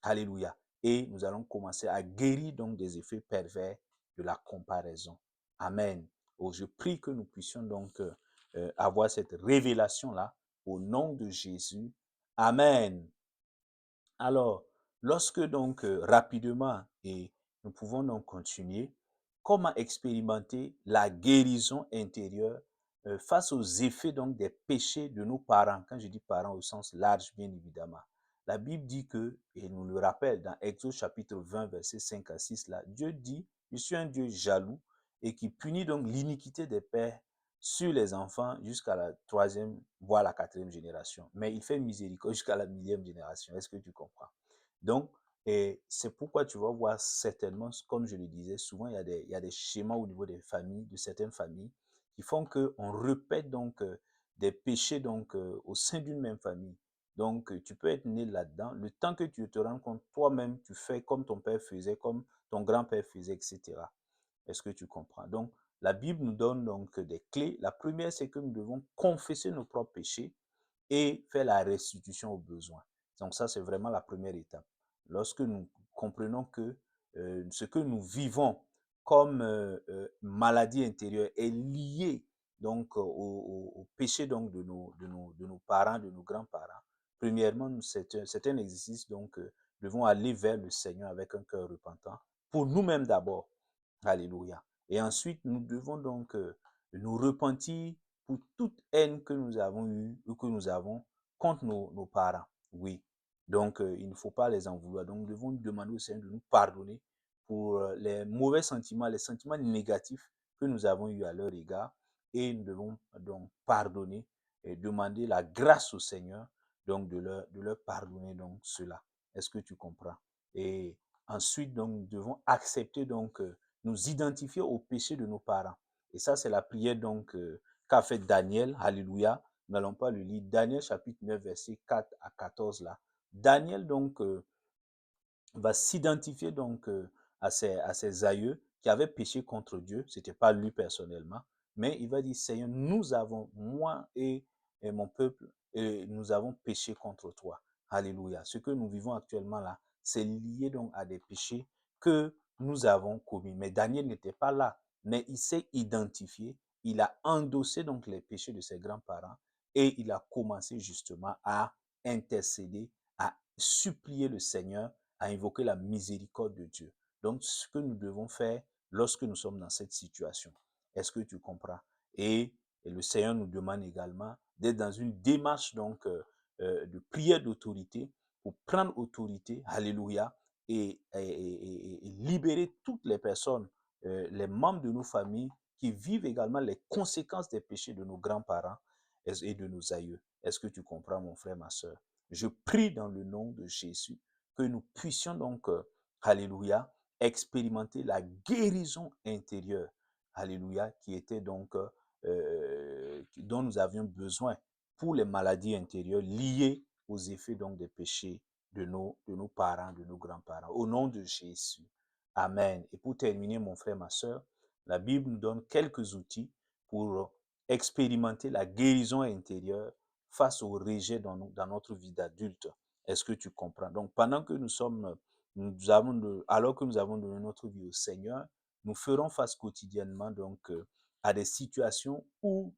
Alléluia. Et nous allons commencer à guérir donc des effets pervers de la comparaison. Amen. Oh, je prie que nous puissions donc avoir cette révélation-là au nom de Jésus. Amen. Alors, lorsque donc rapidement, et nous pouvons donc continuer, comment expérimenter la guérison intérieure face aux effets donc des péchés de nos parents. Quand je dis parents au sens large, bien évidemment. La Bible dit que, et nous le rappelle dans Exode chapitre 20, versets 5 à 6, là, Dieu dit, Je suis un Dieu jaloux et qui punit donc l'iniquité des pères sur les enfants jusqu'à la troisième, voire la quatrième génération. Mais il fait miséricorde jusqu'à la millième génération. Est-ce que tu comprends? Donc, et c'est pourquoi tu vas voir certainement, comme je le disais, souvent il y a des schémas au niveau des familles, de certaines familles, qui font qu'on répète donc des péchés donc au sein d'une même famille. Donc, tu peux être né là-dedans. Le temps que tu te rends compte, toi-même, tu fais comme ton père faisait, comme ton grand-père faisait, etc. Est-ce que tu comprends? Donc, la Bible nous donne donc des clés. La première, c'est que nous devons confesser nos propres péchés et faire la restitution aux besoins. Donc ça, c'est vraiment la première étape. Lorsque nous comprenons que ce que nous vivons comme maladie intérieure est lié donc au péché donc de nos parents, de nos grands-parents. Premièrement, c'est un exercice donc devons aller vers le Seigneur avec un cœur repentant pour nous-mêmes d'abord. Alléluia. Et ensuite, nous devons donc nous repentir pour toute haine que nous avons eue ou que nous avons contre nos parents. Oui. Donc, il ne faut pas les en vouloir. Donc, nous devons demander au Seigneur de nous pardonner pour les mauvais sentiments, les sentiments négatifs que nous avons eus à leur égard. Et nous devons donc pardonner et demander la grâce au Seigneur donc de leur pardonner donc cela. Est-ce que tu comprends? Et ensuite, donc, nous devons accepter donc nous identifier au péché de nos parents. Et ça, c'est la prière donc qu'a fait Daniel. Alléluia. Nous n'allons pas le lire. Daniel chapitre 9, verset 4 à 14 là. Daniel donc va s'identifier donc à ses aïeux qui avaient péché contre Dieu. Ce n'était pas lui personnellement, mais il va dire, Seigneur, nous avons, moi et mon peuple, et nous avons péché contre toi. Alléluia. Ce que nous vivons actuellement là, c'est lié donc à des péchés que nous avons commis. Mais Daniel n'était pas là, mais il s'est identifié, il a endossé donc les péchés de ses grands-parents et il a commencé justement à intercéder, à supplier le Seigneur, à invoquer la miséricorde de Dieu. Donc, ce que nous devons faire lorsque nous sommes dans cette situation. Est-ce que tu comprends? Et le Seigneur nous demande également d'être dans une démarche donc de prière d'autorité pour prendre autorité, alléluia, et libérer toutes les personnes, les membres de nos familles qui vivent également les conséquences des péchés de nos grands-parents et de nos aïeux. Est-ce que tu comprends, mon frère, ma soeur? Je prie dans le nom de Jésus que nous puissions donc, alléluia, expérimenter la guérison intérieure, alléluia, qui était donc, dont nous avions besoin pour les maladies intérieures liées aux effets donc des péchés de nos parents, de nos grands-parents. Au nom de Jésus. Amen. Et pour terminer, mon frère, ma soeur, la Bible nous donne quelques outils pour expérimenter la guérison intérieure face au rejet dans notre vie d'adulte. Est-ce que tu comprends? Donc, pendant que alors que nous avons donné notre vie au Seigneur, nous ferons face quotidiennement donc à des situations où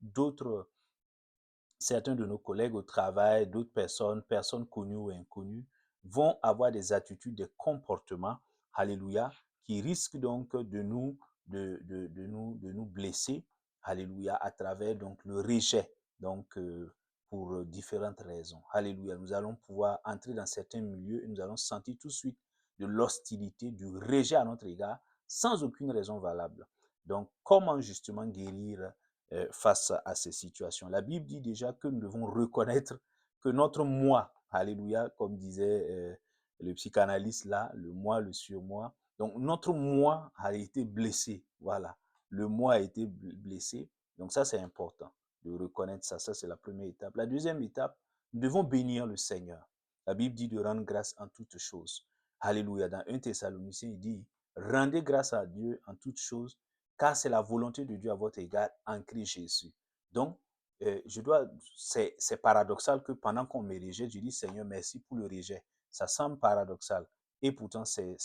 certains de nos collègues au travail, d'autres personnes, personnes connues ou inconnues, vont avoir des attitudes, des comportements, alléluia, qui risquent donc de nous blesser, alléluia, à travers donc le rejet, donc pour différentes raisons. Alléluia, nous allons pouvoir entrer dans certains milieux et nous allons sentir tout de suite de l'hostilité, du rejet à notre égard, sans aucune raison valable. Donc, comment justement guérir face à ces situations? La Bible dit déjà que nous devons reconnaître que notre moi, alléluia, comme disait le psychanalyste là, le moi, le surmoi, donc notre moi a été blessé, voilà, le moi a été blessé, donc ça c'est important de reconnaître ça, ça c'est la première étape. La deuxième étape, nous devons bénir le Seigneur. La Bible dit de rendre grâce en toutes choses. Alléluia, dans 1 Thessaloniciens, il dit, rendez grâce à Dieu en toutes choses, car c'est la volonté de Dieu à votre égard en Christ Jésus. Donc, c'est paradoxal que pendant qu'on me rejette, je dis Seigneur, merci pour le rejet. Ça semble paradoxal. Et pourtant, c'est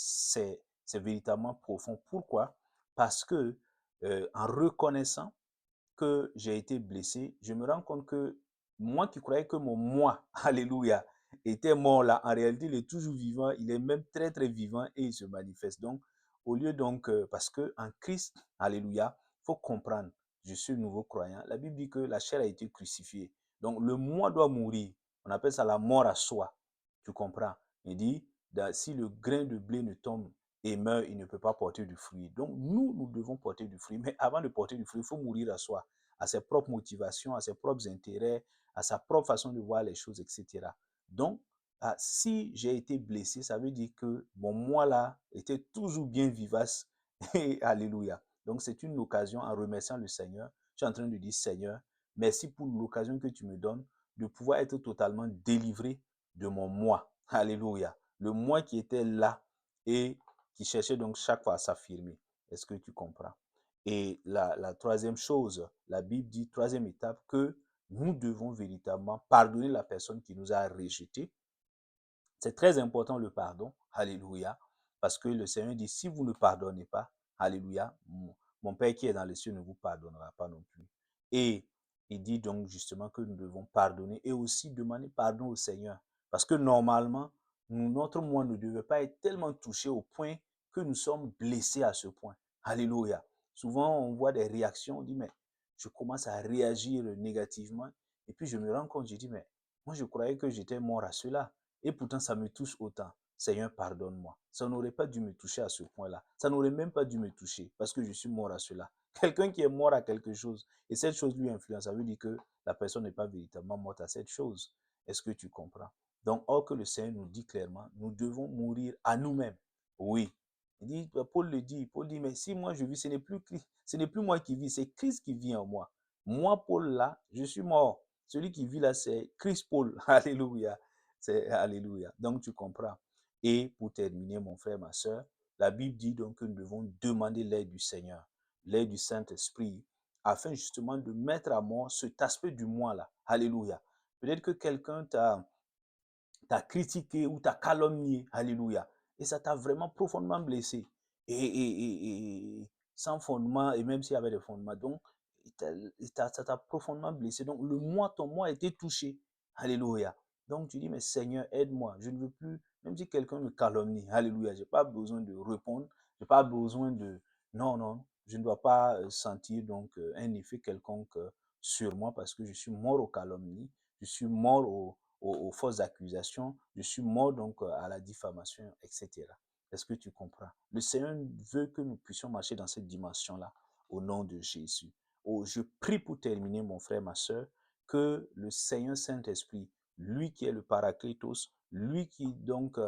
véritablement profond. Pourquoi? Parce que en reconnaissant que j'ai été blessé, je me rends compte que moi qui croyais que mon moi, alléluia, était mort là, en réalité, il est toujours vivant, il est même très très vivant et il se manifeste. Donc, au lieu donc, parce que en Christ, alléluia, il faut comprendre, je suis nouveau croyant. La Bible dit que la chair a été crucifiée. Donc, le moi doit mourir. On appelle ça la mort à soi. Tu comprends? Il dit, si le grain de blé ne tombe et meurt, il ne peut pas porter du fruit. Donc, nous devons porter du fruit. Mais avant de porter du fruit, il faut mourir à soi, à ses propres motivations, à ses propres intérêts, à sa propre façon de voir les choses, etc. Donc, si j'ai été blessé, ça veut dire que mon moi-là était toujours bien vivace. Et alléluia. Donc, c'est une occasion, en remerciant le Seigneur, je suis en train de dire, Seigneur, merci pour l'occasion que tu me donnes de pouvoir être totalement délivré de mon moi. Alléluia. Le moi qui était là et qui cherchait donc chaque fois à s'affirmer. Est-ce que tu comprends? Et la troisième chose, la Bible dit, troisième étape, que nous devons véritablement pardonner la personne qui nous a rejetés. C'est très important le pardon. Alléluia. Parce que le Seigneur dit, si vous ne pardonnez pas, alléluia, mon Père qui est dans les cieux ne vous pardonnera pas non plus. Et il dit donc justement que nous devons pardonner et aussi demander pardon au Seigneur. Parce que normalement, notre moi ne devait pas être tellement touché au point que nous sommes blessés à ce point. Alléluia. Souvent, on voit des réactions, on dit, mais je commence à réagir négativement. Et puis, je me rends compte, je dis, mais moi, je croyais que j'étais mort à cela. Et pourtant, ça me touche autant. Seigneur, pardonne-moi. Ça n'aurait pas dû me toucher à ce point-là. Ça n'aurait même pas dû me toucher parce que je suis mort à cela. Quelqu'un qui est mort à quelque chose et cette chose lui influence, ça veut dire que la personne n'est pas véritablement morte à cette chose. Est-ce que tu comprends? Donc, or que le Seigneur nous dit clairement, nous devons mourir à nous-mêmes. Oui. Il dit, Paul dit, mais si moi je vis, ce n'est plus Christ, ce n'est plus moi qui vis, c'est Christ qui vit en moi. Moi, Paul, là, je suis mort. Celui qui vit là, c'est Christ Paul. Alléluia. C'est Alléluia. Donc, tu comprends. Et pour terminer, mon frère, ma soeur, la Bible dit donc que nous devons demander l'aide du Seigneur, l'aide du Saint-Esprit, afin justement de mettre à mort cet aspect du moi-là. Alléluia. Peut-être que quelqu'un t'a critiqué ou t'a calomnié. Alléluia. Et ça t'a vraiment profondément blessé. Et sans fondement, et même s'il y avait des fondements. Donc, ça t'a profondément blessé. Donc, ton moi a été touché. Alléluia. Donc, tu dis, mais Seigneur, aide-moi. Je ne veux plus, même si quelqu'un me calomnie. Alléluia. Je n'ai pas besoin de répondre. Je n'ai pas besoin de... Non, non. Je ne dois pas sentir donc un effet quelconque sur moi parce que je suis mort aux calomnies. Je suis mort aux fausses accusations, je suis mort donc à la diffamation, etc. Est-ce que tu comprends? Le Seigneur veut que nous puissions marcher dans cette dimension-là, au nom de Jésus. Oh, je prie pour terminer, mon frère, ma soeur, que le Seigneur Saint-Esprit, lui qui est le Paraclétos, lui qui donc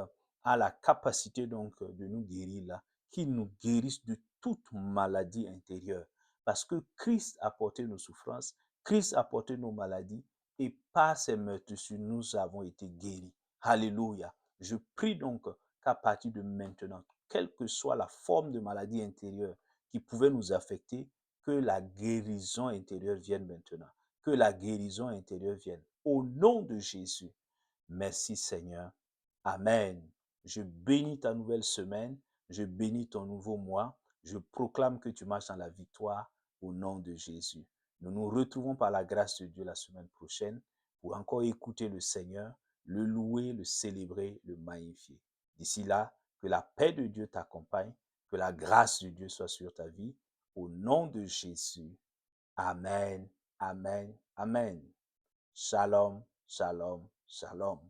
a la capacité donc de nous guérir là, qu'il nous guérisse de toute maladie intérieure. Parce que Christ a porté nos souffrances, Christ a porté nos maladies, et par ses meurtrissures, nous avons été guéris. Alléluia. Je prie donc qu'à partir de maintenant, quelle que soit la forme de maladie intérieure qui pouvait nous affecter, que la guérison intérieure vienne maintenant. Que la guérison intérieure vienne. Au nom de Jésus. Merci Seigneur. Amen. Je bénis ta nouvelle semaine. Je bénis ton nouveau mois. Je proclame que tu marches dans la victoire au nom de Jésus. Nous nous retrouvons par la grâce de Dieu la semaine prochaine pour encore écouter le Seigneur, le louer, le célébrer, le magnifier. D'ici là, que la paix de Dieu t'accompagne, que la grâce de Dieu soit sur ta vie. Au nom de Jésus. Amen, amen, amen. Shalom, shalom, shalom.